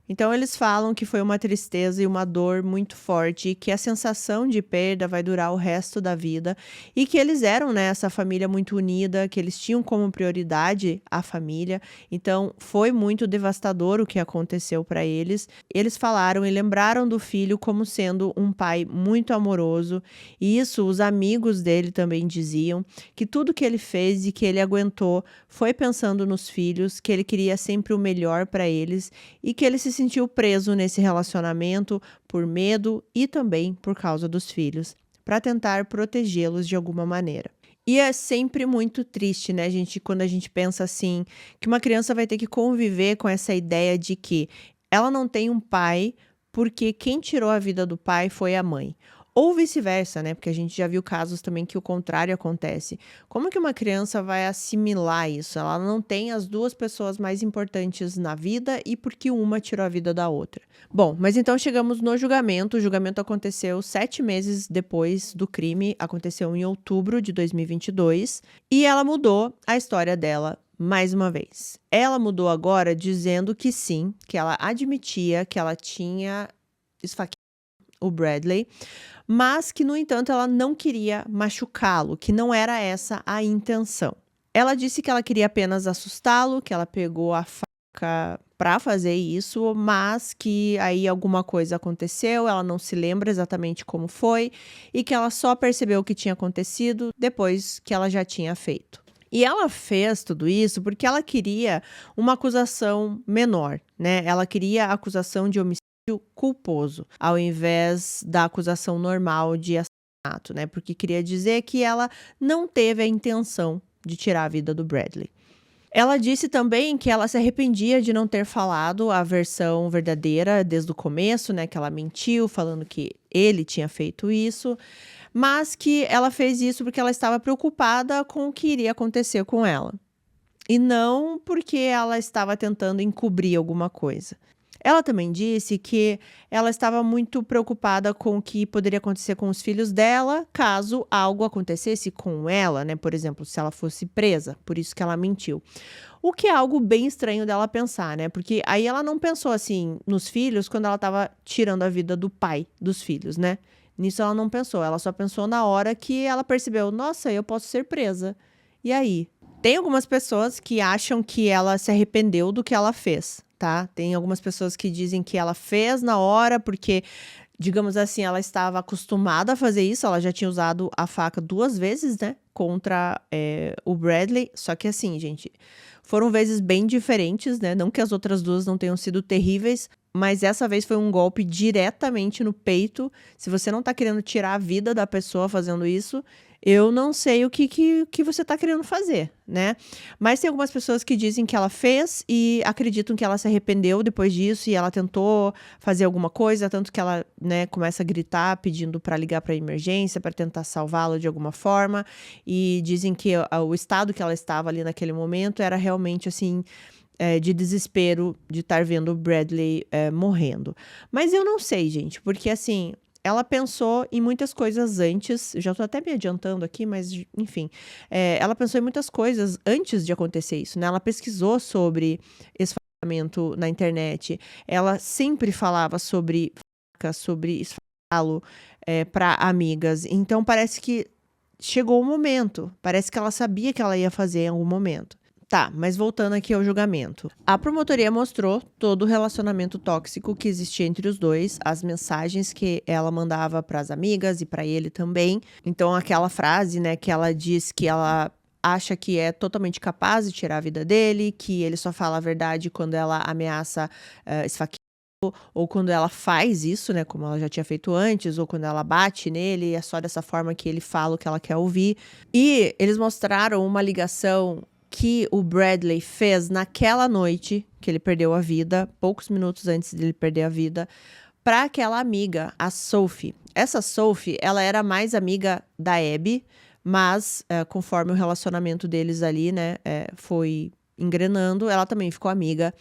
Então eles falam que foi uma tristeza e uma dor muito forte e que a sensação de perda vai durar o resto da vida e que eles eram, né, essa família muito unida, que eles tinham como prioridade a família. Então foi muito devastador o que aconteceu para eles. Eles falaram e lembraram do filho como sendo um pai muito amoroso e isso os amigos dele também diziam, que tudo que ele fez e que ele aguentou foi pensando nos filhos, que ele queria sempre o melhor para eles e que ele se sentiu preso nesse relacionamento por medo e também por causa dos filhos, para tentar protegê-los de alguma maneira. E é sempre muito triste, né, gente, quando a gente pensa assim, que uma criança vai ter que conviver com essa ideia de que ela não tem um pai porque quem tirou a vida do pai foi a mãe. Ou vice-versa, né, porque a gente já viu casos também que o contrário acontece. Como que uma criança vai assimilar isso? Ela não tem as 2 pessoas mais importantes na vida e porque uma tirou a vida da outra. Bom, mas então chegamos no julgamento. O julgamento aconteceu 7 meses depois do crime, aconteceu em outubro de 2022, e ela mudou a história dela mais uma vez. Ela mudou agora dizendo que sim, que ela admitia que ela tinha esfaqueado o Bradley, mas que, no entanto, ela não queria machucá-lo, que não era essa a intenção. Ela disse que ela queria apenas assustá-lo, que ela pegou a faca para fazer isso, mas que aí alguma coisa aconteceu, ela não se lembra exatamente como foi, e que ela só percebeu o que tinha acontecido depois que ela já tinha feito. E ela fez tudo isso porque ela queria uma acusação menor, né? Ela queria a acusação de homicídio culposo, ao invés da acusação normal de assassinato, né? Porque queria dizer que ela não teve a intenção de tirar a vida do Bradley. Ela disse também que ela se arrependia de não ter falado a versão verdadeira desde o começo, né? Que ela mentiu, falando que ele tinha feito isso, mas que ela fez isso porque ela estava preocupada com o que iria acontecer com ela, e não porque ela estava tentando encobrir alguma coisa. Ela também disse que ela estava muito preocupada com o que poderia acontecer com os filhos dela, caso algo acontecesse com ela, né? Por exemplo, se ela fosse presa, por isso que ela mentiu. O que é algo bem estranho dela pensar, né? Porque aí ela não pensou assim nos filhos quando ela estava tirando a vida do pai dos filhos, né? Nisso ela não pensou, ela só pensou na hora que ela percebeu, nossa, eu posso ser presa. E aí? Tem algumas pessoas que acham que ela se arrependeu do que ela fez, tá? Tem algumas pessoas que dizem que ela fez na hora porque, digamos assim, ela estava acostumada a fazer isso, ela já tinha usado a faca 2 vezes, né, contra o Bradley, só que assim, gente, foram vezes bem diferentes, né, não que as outras 2 não tenham sido terríveis, mas essa vez foi um golpe diretamente no peito. Se você não tá querendo tirar a vida da pessoa fazendo isso, eu não sei o que você tá querendo fazer, né? Mas tem algumas pessoas que dizem que ela fez e acreditam que ela se arrependeu depois disso e ela tentou fazer alguma coisa, tanto que ela, né, começa a gritar pedindo para ligar para emergência, para tentar salvá-lo de alguma forma, e dizem que o estado que ela estava ali naquele momento era realmente assim, de desespero de estar vendo o Bradley morrendo. Mas eu não sei, gente, porque assim, ela pensou em muitas coisas antes, já tô até me adiantando aqui, mas enfim, ela pensou em muitas coisas antes de acontecer isso, né? Ela pesquisou sobre esfaqueamento na internet, ela sempre falava sobre faca, sobre esfaqueá-lo para amigas, então parece que chegou o momento, parece que ela sabia que ela ia fazer em algum momento. Tá, mas voltando aqui ao julgamento. A promotoria mostrou todo o relacionamento tóxico que existia entre os dois, as mensagens que ela mandava para as amigas e para ele também. Então, aquela frase, né, que ela diz que ela acha que é totalmente capaz de tirar a vida dele, que ele só fala a verdade quando ela ameaça esfaquear, ou quando ela faz isso, né, como ela já tinha feito antes, ou quando ela bate nele, é só dessa forma que ele fala o que ela quer ouvir. E eles mostraram uma ligação que o Bradley fez naquela noite que ele perdeu a vida, poucos minutos antes dele perder a vida, para aquela amiga, a Sophie. Essa Sophie, ela era mais amiga da Abby, mas conforme o relacionamento deles ali, né, foi engrenando, ela também ficou amiga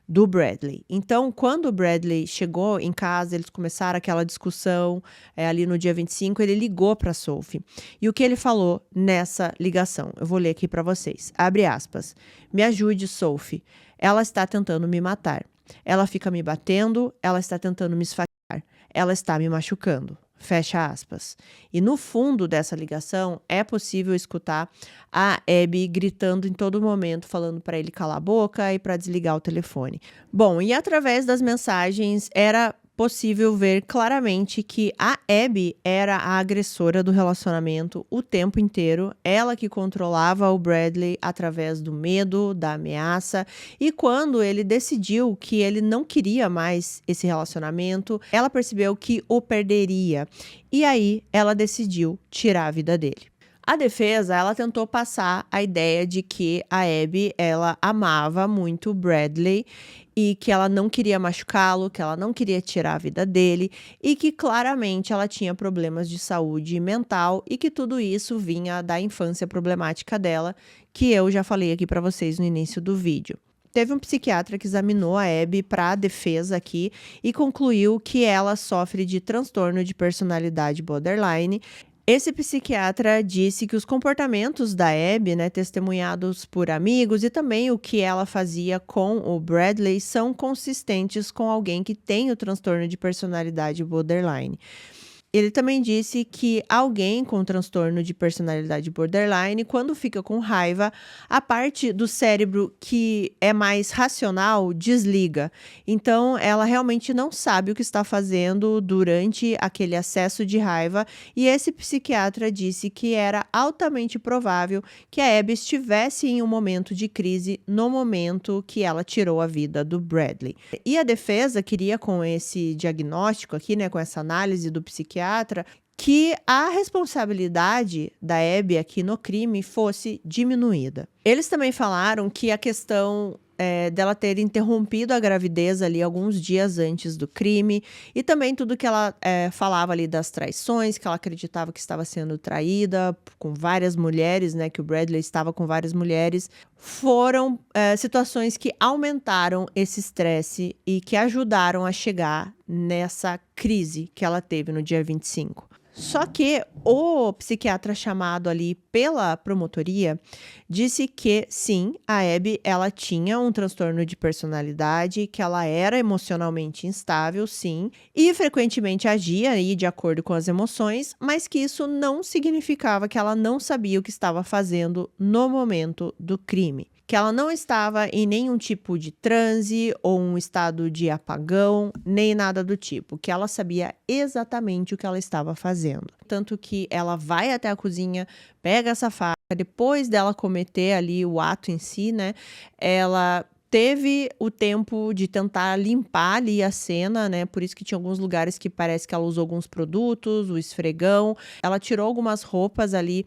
do Bradley. Então, quando o Bradley chegou em casa, eles começaram aquela discussão ali no dia 25, ele ligou para Sophie. E o que ele falou nessa ligação? Eu vou ler aqui para vocês. Abre aspas. Me ajude, Sophie. Ela está tentando me matar. Ela fica me batendo, ela está tentando me esfaquear. Ela está me machucando. Fecha aspas. E no fundo dessa ligação é possível escutar a Abby gritando em todo momento, falando para ele calar a boca e para desligar o telefone. Bom, e através das mensagens era possível ver claramente que a Abby era a agressora do relacionamento o tempo inteiro, ela que controlava o Bradley através do medo, da ameaça, e quando ele decidiu que ele não queria mais esse relacionamento, ela percebeu que o perderia, e aí ela decidiu tirar a vida dele. A defesa, ela tentou passar a ideia de que a Abby, ela amava muito o Bradley e que ela não queria machucá-lo, que ela não queria tirar a vida dele e que claramente ela tinha problemas de saúde mental e que tudo isso vinha da infância problemática dela, que eu já falei aqui pra vocês no início do vídeo. Teve um psiquiatra que examinou a Abby para a defesa aqui e concluiu que ela sofre de transtorno de personalidade borderline. Esse psiquiatra disse que os comportamentos da Abby, né, testemunhados por amigos e também o que ela fazia com o Bradley são consistentes com alguém que tem o transtorno de personalidade borderline. Ele também disse que alguém com transtorno de personalidade borderline, quando fica com raiva, a parte do cérebro que é mais racional desliga. Então, ela realmente não sabe o que está fazendo durante aquele acesso de raiva. E esse psiquiatra disse que era altamente provável que a Abby estivesse em um momento de crise no momento que ela tirou a vida do Bradley. E a defesa queria, com esse diagnóstico aqui, né, com essa análise do psiquiatra, que a responsabilidade da Abby aqui no crime fosse diminuída. Eles também falaram que a questão dela ter interrompido a gravidez ali alguns dias antes do crime e também tudo que ela falava ali das traições, que ela acreditava que estava sendo traída com várias mulheres, né, que o Bradley estava com várias mulheres, foram situações que aumentaram esse estresse e que ajudaram a chegar nessa crise que ela teve no dia 25. Só que o psiquiatra chamado ali pela promotoria disse que sim, a Abby ela tinha um transtorno de personalidade, que ela era emocionalmente instável, sim, e frequentemente agia aí de acordo com as emoções, mas que isso não significava que ela não sabia o que estava fazendo no momento do crime. Que ela não estava em nenhum tipo de transe ou um estado de apagão, nem nada do tipo, que ela sabia exatamente o que ela estava fazendo. Tanto que ela vai até a cozinha, pega essa faca, depois dela cometer ali o ato em si, né, ela teve o tempo de tentar limpar ali a cena, né? Por isso que tinha alguns lugares que parece que ela usou alguns produtos, o esfregão. Ela tirou algumas roupas ali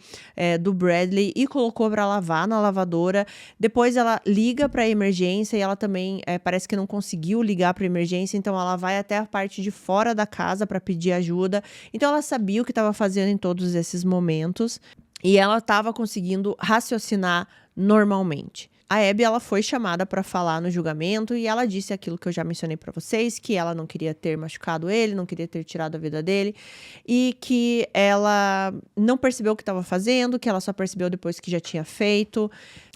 do Bradley e colocou para lavar na lavadora. Depois ela liga para a emergência e ela também parece que não conseguiu ligar para a emergência, então ela vai até a parte de fora da casa para pedir ajuda. Então ela sabia o que estava fazendo em todos esses momentos e ela estava conseguindo raciocinar normalmente. A Abby, ela foi chamada para falar no julgamento e ela disse aquilo que eu já mencionei para vocês, que ela não queria ter machucado ele, não queria ter tirado a vida dele e que ela não percebeu o que estava fazendo, que ela só percebeu depois que já tinha feito.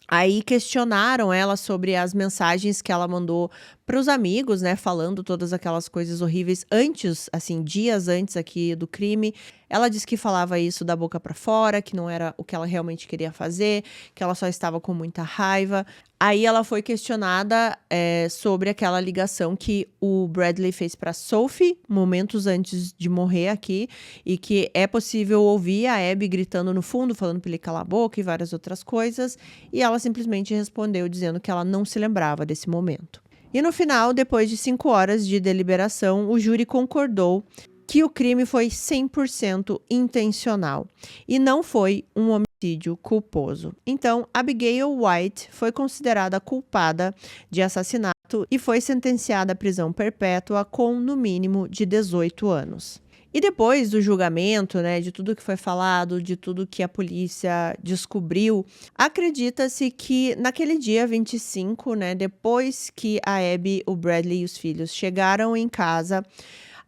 Aí questionaram ela sobre as mensagens que ela mandou para os amigos, né, falando todas aquelas coisas horríveis antes, assim, dias antes aqui do crime. Ela disse que falava isso da boca para fora, que não era o que ela realmente queria fazer, que ela só estava com muita raiva. Aí ela foi questionada sobre aquela ligação que o Bradley fez para Sophie momentos antes de morrer aqui e que é possível ouvir a Abby gritando no fundo, falando para ele calar a boca e várias outras coisas. E ela simplesmente respondeu dizendo que ela não se lembrava desse momento. E no final, depois de 5 horas de deliberação, o júri concordou que o crime foi 100% intencional e não foi um homicídio culposo. Então, Abigail White foi considerada culpada de assassinato e foi sentenciada à prisão perpétua com, no mínimo, de 18 anos. E depois do julgamento, né, de tudo que foi falado, de tudo que a polícia descobriu, acredita-se que naquele dia 25, né, depois que a Abby, o Bradley e os filhos chegaram em casa,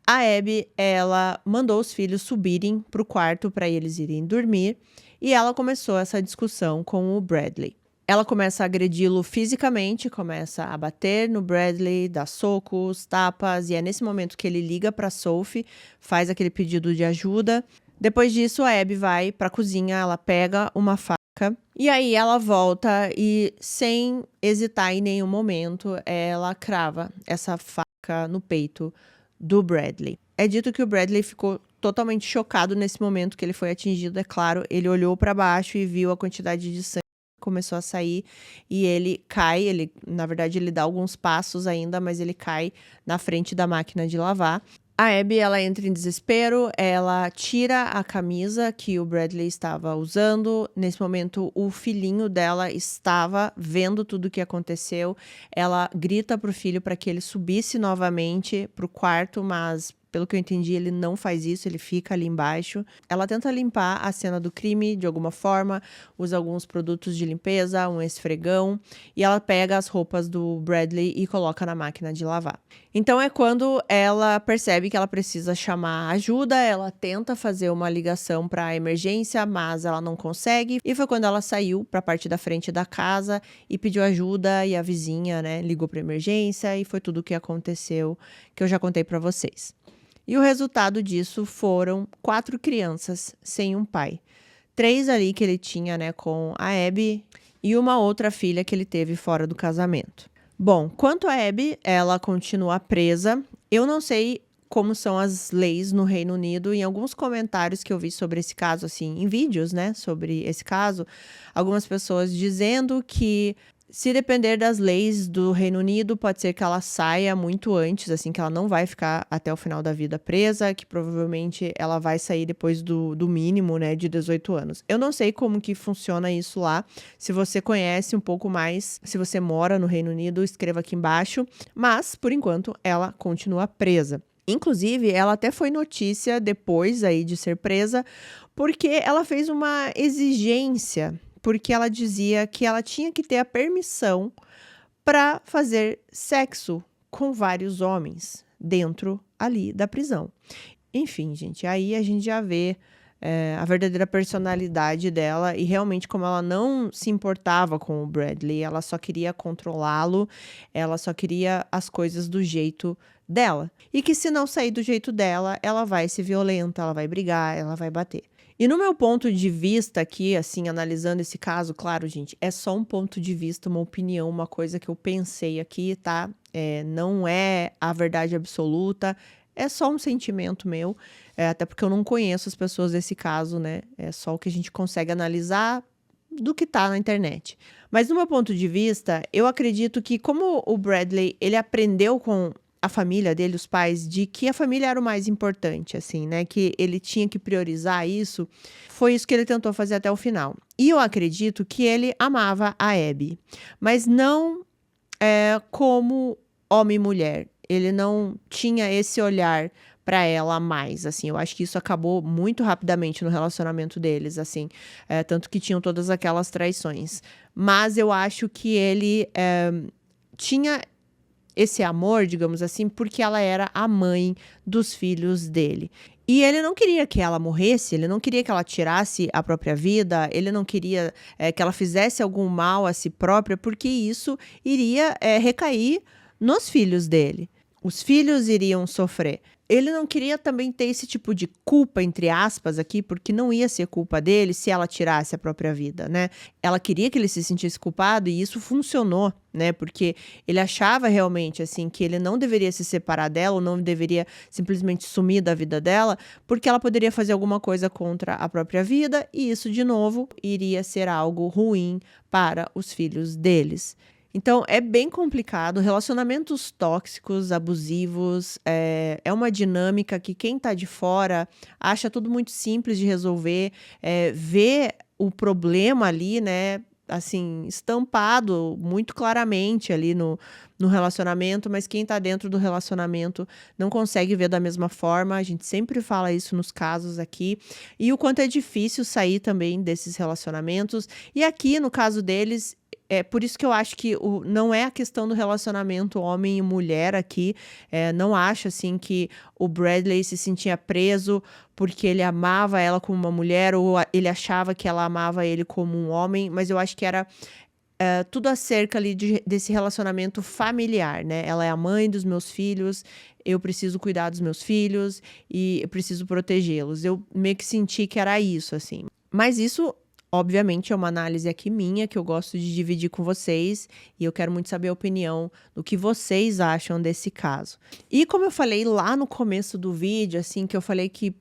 a Abby, ela mandou os filhos subirem para o quarto para eles irem dormir e ela começou essa discussão com o Bradley. Ela começa a agredi-lo fisicamente, começa a bater no Bradley, dar socos, tapas, e é nesse momento que ele liga para Sophie, faz aquele pedido de ajuda. Depois disso, a Abby vai para a cozinha, ela pega uma faca e aí ela volta e, sem hesitar em nenhum momento, ela crava essa faca no peito do Bradley. É dito que o Bradley ficou totalmente chocado nesse momento que ele foi atingido, é claro. Ele olhou para baixo e viu a quantidade de sangue que começou a sair e ele cai, na verdade ele dá alguns passos ainda, mas ele cai na frente da máquina de lavar. A Abby, ela entra em desespero, ela tira a camisa que o Bradley estava usando. Nesse momento, o filhinho dela estava vendo tudo o que aconteceu. Ela grita pro filho para que ele subisse novamente pro quarto, mas pelo que eu entendi, ele não faz isso, ele fica ali embaixo. Ela tenta limpar a cena do crime de alguma forma, usa alguns produtos de limpeza, um esfregão, e ela pega as roupas do Bradley e coloca na máquina de lavar. Então é quando ela percebe que ela precisa chamar ajuda, ela tenta fazer uma ligação para a emergência, mas ela não consegue. E foi quando ela saiu para a parte da frente da casa e pediu ajuda e a vizinha, né, ligou para emergência e foi tudo o que aconteceu que eu já contei para vocês. E o resultado disso foram 4 crianças sem um pai. 3 ali que ele tinha, né, com a Abby e uma outra filha que ele teve fora do casamento. Bom, quanto a Abby, ela continua presa. Eu não sei como são as leis no Reino Unido. Em alguns comentários que eu vi sobre esse caso, assim, em vídeos, né, sobre esse caso, algumas pessoas dizendo que se depender das leis do Reino Unido, pode ser que ela saia muito antes, assim, que ela não vai ficar até o final da vida presa, que provavelmente ela vai sair depois do mínimo, né, de 18 anos. Eu não sei como que funciona isso lá. Se você conhece um pouco mais, se você mora no Reino Unido, escreva aqui embaixo. Mas, por enquanto, ela continua presa. Inclusive, ela até foi notícia depois aí de ser presa, porque ela fez uma exigência, porque ela dizia que ela tinha que ter a permissão para fazer sexo com vários homens dentro ali da prisão. Enfim, gente, aí a gente já vê a verdadeira personalidade dela e realmente como ela não se importava com o Bradley, ela só queria controlá-lo, ela só queria as coisas do jeito dela. E que se não sair do jeito dela, ela vai ser violenta, ela vai brigar, ela vai bater. E no meu ponto de vista aqui, assim, analisando esse caso, claro, gente, é só um ponto de vista, uma opinião, uma coisa que eu pensei aqui, tá? Não é a verdade absoluta, é só um sentimento meu, até porque eu não conheço as pessoas desse caso, né? É só o que a gente consegue analisar do que tá na internet. Mas no meu ponto de vista, eu acredito que como o Bradley, ele aprendeu com a família dele, os pais, de que a família era o mais importante, assim, né? Que ele tinha que priorizar isso. Foi isso que ele tentou fazer até o final. E eu acredito que ele amava a Abby, mas não como homem e mulher. Ele não tinha esse olhar para ela mais, assim. Eu acho que isso acabou muito rapidamente no relacionamento deles, assim. Tanto que tinham todas aquelas traições. Mas eu acho que ele tinha esse amor, digamos assim, porque ela era a mãe dos filhos dele. E ele não queria que ela morresse, ele não queria que ela tirasse a própria vida, ele não queria que ela fizesse algum mal a si própria, porque isso iria recair nos filhos dele. Os filhos iriam sofrer. Ele não queria também ter esse tipo de culpa, entre aspas, aqui, porque não ia ser culpa dele se ela tirasse a própria vida, né? Ela queria que ele se sentisse culpado e isso funcionou, né? Porque ele achava realmente, assim, que ele não deveria se separar dela ou não deveria simplesmente sumir da vida dela, porque ela poderia fazer alguma coisa contra a própria vida e isso, de novo, iria ser algo ruim para os filhos deles. Então, é bem complicado. Relacionamentos tóxicos, abusivos, é uma dinâmica que quem tá de fora acha tudo muito simples de resolver, vê o problema ali, né, assim, estampado muito claramente ali no relacionamento, mas quem tá dentro do relacionamento não consegue ver da mesma forma. A gente sempre fala isso nos casos aqui. E o quanto é difícil sair também desses relacionamentos. E aqui, no caso deles, é por isso que eu acho que não é a questão do relacionamento homem e mulher aqui. Não acho, assim, que o Bradley se sentia preso porque ele amava ela como uma mulher ou ele achava que ela amava ele como um homem, mas eu acho que era tudo acerca ali desse relacionamento familiar, né? Ela é a mãe dos meus filhos, eu preciso cuidar dos meus filhos e eu preciso protegê-los. Eu meio que senti que era isso, assim. Mas isso, obviamente, é uma análise aqui minha, que eu gosto de dividir com vocês, e eu quero muito saber a opinião do que vocês acham desse caso. E como eu falei lá no começo do vídeo, assim, que eu falei que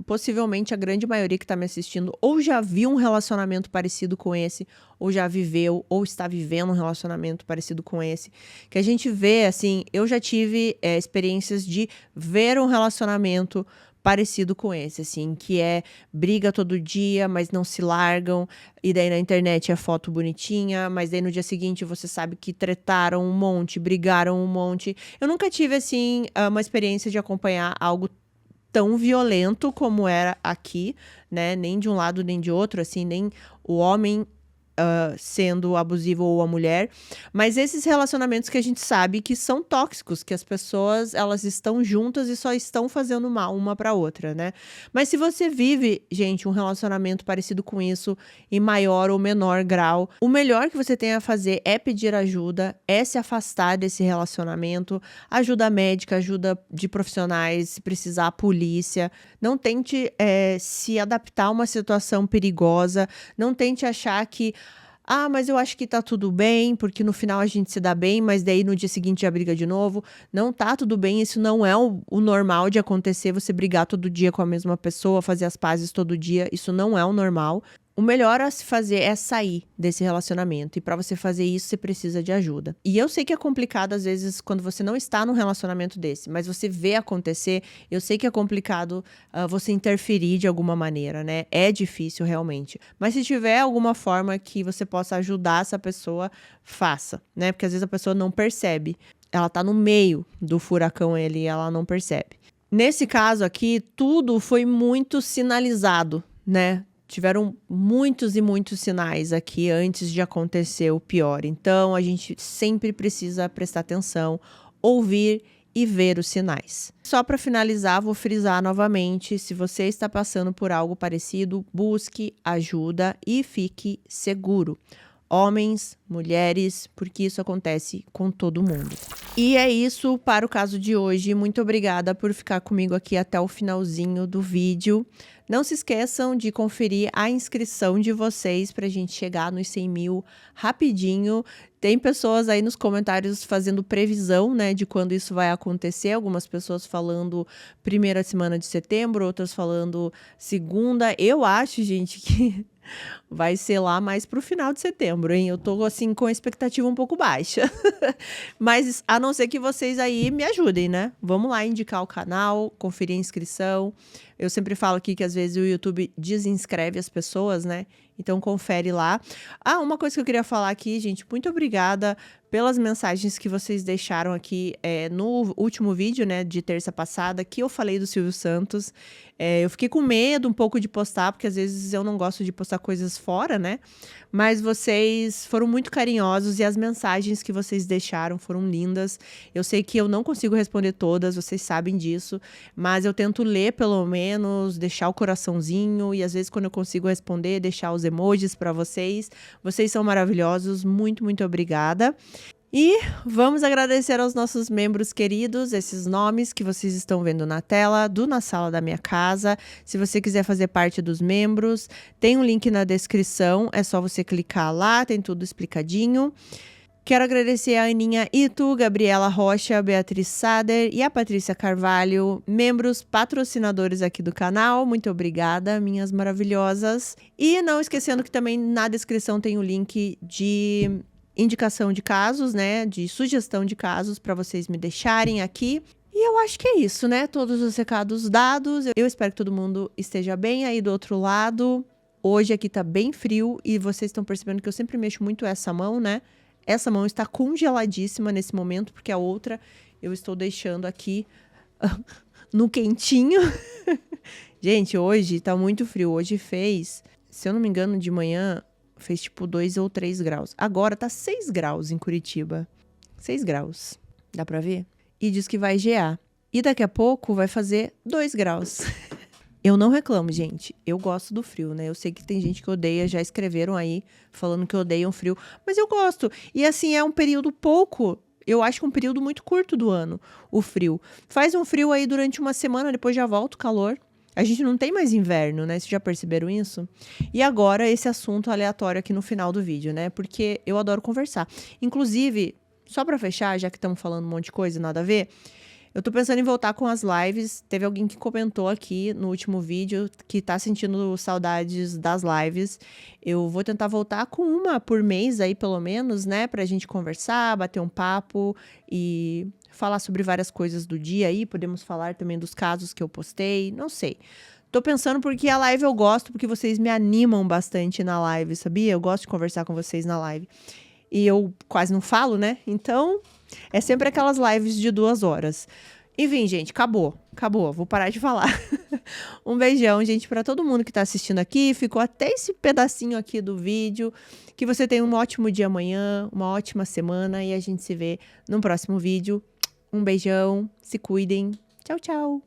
possivelmente a grande maioria que tá me assistindo ou já viu um relacionamento parecido com esse, ou já viveu, ou está vivendo um relacionamento parecido com esse. Que a gente vê, assim, eu já tive experiências de ver um relacionamento parecido com esse, assim, que é briga todo dia, mas não se largam, e daí na internet é foto bonitinha, mas daí no dia seguinte você sabe que tretaram um monte, brigaram um monte. Eu nunca tive, assim, uma experiência de acompanhar algo tão violento como era aqui, né? Nem de um lado nem de outro, assim, nem o homem sendo abusivo ou a mulher, mas esses relacionamentos que a gente sabe que são tóxicos, que as pessoas elas estão juntas e só estão fazendo mal uma para outra, né? Mas se você vive, gente, um relacionamento parecido com isso em maior ou menor grau, o melhor que você tem a fazer é pedir ajuda, é se afastar desse relacionamento, ajuda médica, ajuda de profissionais, se precisar a polícia. Não tente se adaptar a uma situação perigosa, não tente achar que mas eu acho que tá tudo bem, porque no final a gente se dá bem, mas daí no dia seguinte já briga de novo. Não tá tudo bem, isso não é o normal de acontecer, você brigar todo dia com a mesma pessoa, fazer as pazes todo dia, isso não é o normal. O melhor a se fazer é sair desse relacionamento. E para você fazer isso, você precisa de ajuda. E eu sei que é complicado, às vezes, quando você não está num relacionamento desse, mas você vê acontecer, eu sei que é complicado você interferir de alguma maneira, né? É difícil, realmente. Mas se tiver alguma forma que você possa ajudar essa pessoa, faça, né? Porque às vezes a pessoa não percebe. Ela tá no meio do furacão ali e ela não percebe. Nesse caso aqui, tudo foi muito sinalizado, né? Tiveram muitos e muitos sinais aqui antes de acontecer o pior. Então, a gente sempre precisa prestar atenção, ouvir e ver os sinais. Só para finalizar, vou frisar novamente, se você está passando por algo parecido, busque ajuda e fique seguro. Homens, mulheres, porque isso acontece com todo mundo. E é isso para o caso de hoje. Muito obrigada por ficar comigo aqui até o finalzinho do vídeo. Não se esqueçam de conferir a inscrição de vocês para a gente chegar nos 100 mil rapidinho. Tem pessoas aí nos comentários fazendo previsão, né, de quando isso vai acontecer. Algumas pessoas falando primeira semana de setembro, outras falando segunda. Eu acho, gente, que vai ser lá mais pro final de setembro, hein? Eu tô, assim, com a expectativa um pouco baixa. Mas, a não ser que vocês aí me ajudem, né? Vamos lá indicar o canal, conferir a inscrição. Eu sempre falo aqui que, às vezes, o YouTube desinscreve as pessoas, né? Então, confere lá. Uma coisa que eu queria falar aqui, gente, muito obrigada pelas mensagens que vocês deixaram aqui no último vídeo, né, de terça passada, que eu falei do Silvio Santos. Eu fiquei com medo um pouco de postar, porque às vezes eu não gosto de postar coisas fora, né? Mas vocês foram muito carinhosos e as mensagens que vocês deixaram foram lindas. Eu sei que eu não consigo responder todas, vocês sabem disso, mas eu tento ler pelo menos, deixar o coraçãozinho e às vezes quando eu consigo responder, deixar os emojis para vocês. Vocês são maravilhosos, muito, muito obrigada. E vamos agradecer aos nossos membros queridos, esses nomes que vocês estão vendo na tela, Na Sala da Minha Casa. Se você quiser fazer parte dos membros, tem um link na descrição, é só você clicar lá, tem tudo explicadinho. Quero agradecer a Aninha Ito, Gabriela Rocha, Beatriz Sader e a Patrícia Carvalho, membros patrocinadores aqui do canal. Muito obrigada, minhas maravilhosas. E não esquecendo que também na descrição tem o link de indicação de casos, né, de sugestão de casos para vocês me deixarem aqui. E eu acho que é isso, né? Todos os recados dados. Eu espero que todo mundo esteja bem aí do outro lado. Hoje aqui tá bem frio e vocês estão percebendo que eu sempre mexo muito essa mão, né? Essa mão está congeladíssima nesse momento, porque a outra eu estou deixando aqui no quentinho. Gente, hoje tá muito frio. Hoje fez, se eu não me engano, de manhã fez tipo 2 ou 3 graus. Agora tá 6 graus em Curitiba. 6 graus. Dá pra ver? E diz que vai gear. E daqui a pouco vai fazer 2 graus. Eu não reclamo, gente. Eu gosto do frio, né? Eu sei que tem gente que odeia, já escreveram aí falando que odeiam frio. Mas eu gosto. E assim, é um período pouco... Eu acho que é um período muito curto do ano, o frio. Faz um frio aí durante uma semana, depois já volta o calor. A gente não tem mais inverno, né? Vocês já perceberam isso? E agora esse assunto aleatório aqui no final do vídeo, né? Porque eu adoro conversar. Inclusive, só pra fechar, já que estamos falando um monte de coisa, nada a ver, Eu tô pensando em voltar com as lives. Teve alguém que comentou aqui no último vídeo que tá sentindo saudades das lives. Eu vou tentar voltar com uma por mês aí, pelo menos, né? Pra gente conversar, bater um papo e falar sobre várias coisas do dia aí. Podemos falar também dos casos que eu postei, não sei. Tô pensando porque a live eu gosto, porque vocês me animam bastante na live, sabia? Eu gosto de conversar com vocês na live. E eu quase não falo, né? Então, é sempre aquelas lives de 2 horas. Enfim, gente, acabou. Acabou. Vou parar de falar. Um beijão, gente, pra todo mundo que tá assistindo aqui. Ficou até esse pedacinho aqui do vídeo. Que você tenha um ótimo dia amanhã, uma ótima semana. E a gente se vê no próximo vídeo. Um beijão. Se cuidem. Tchau, tchau.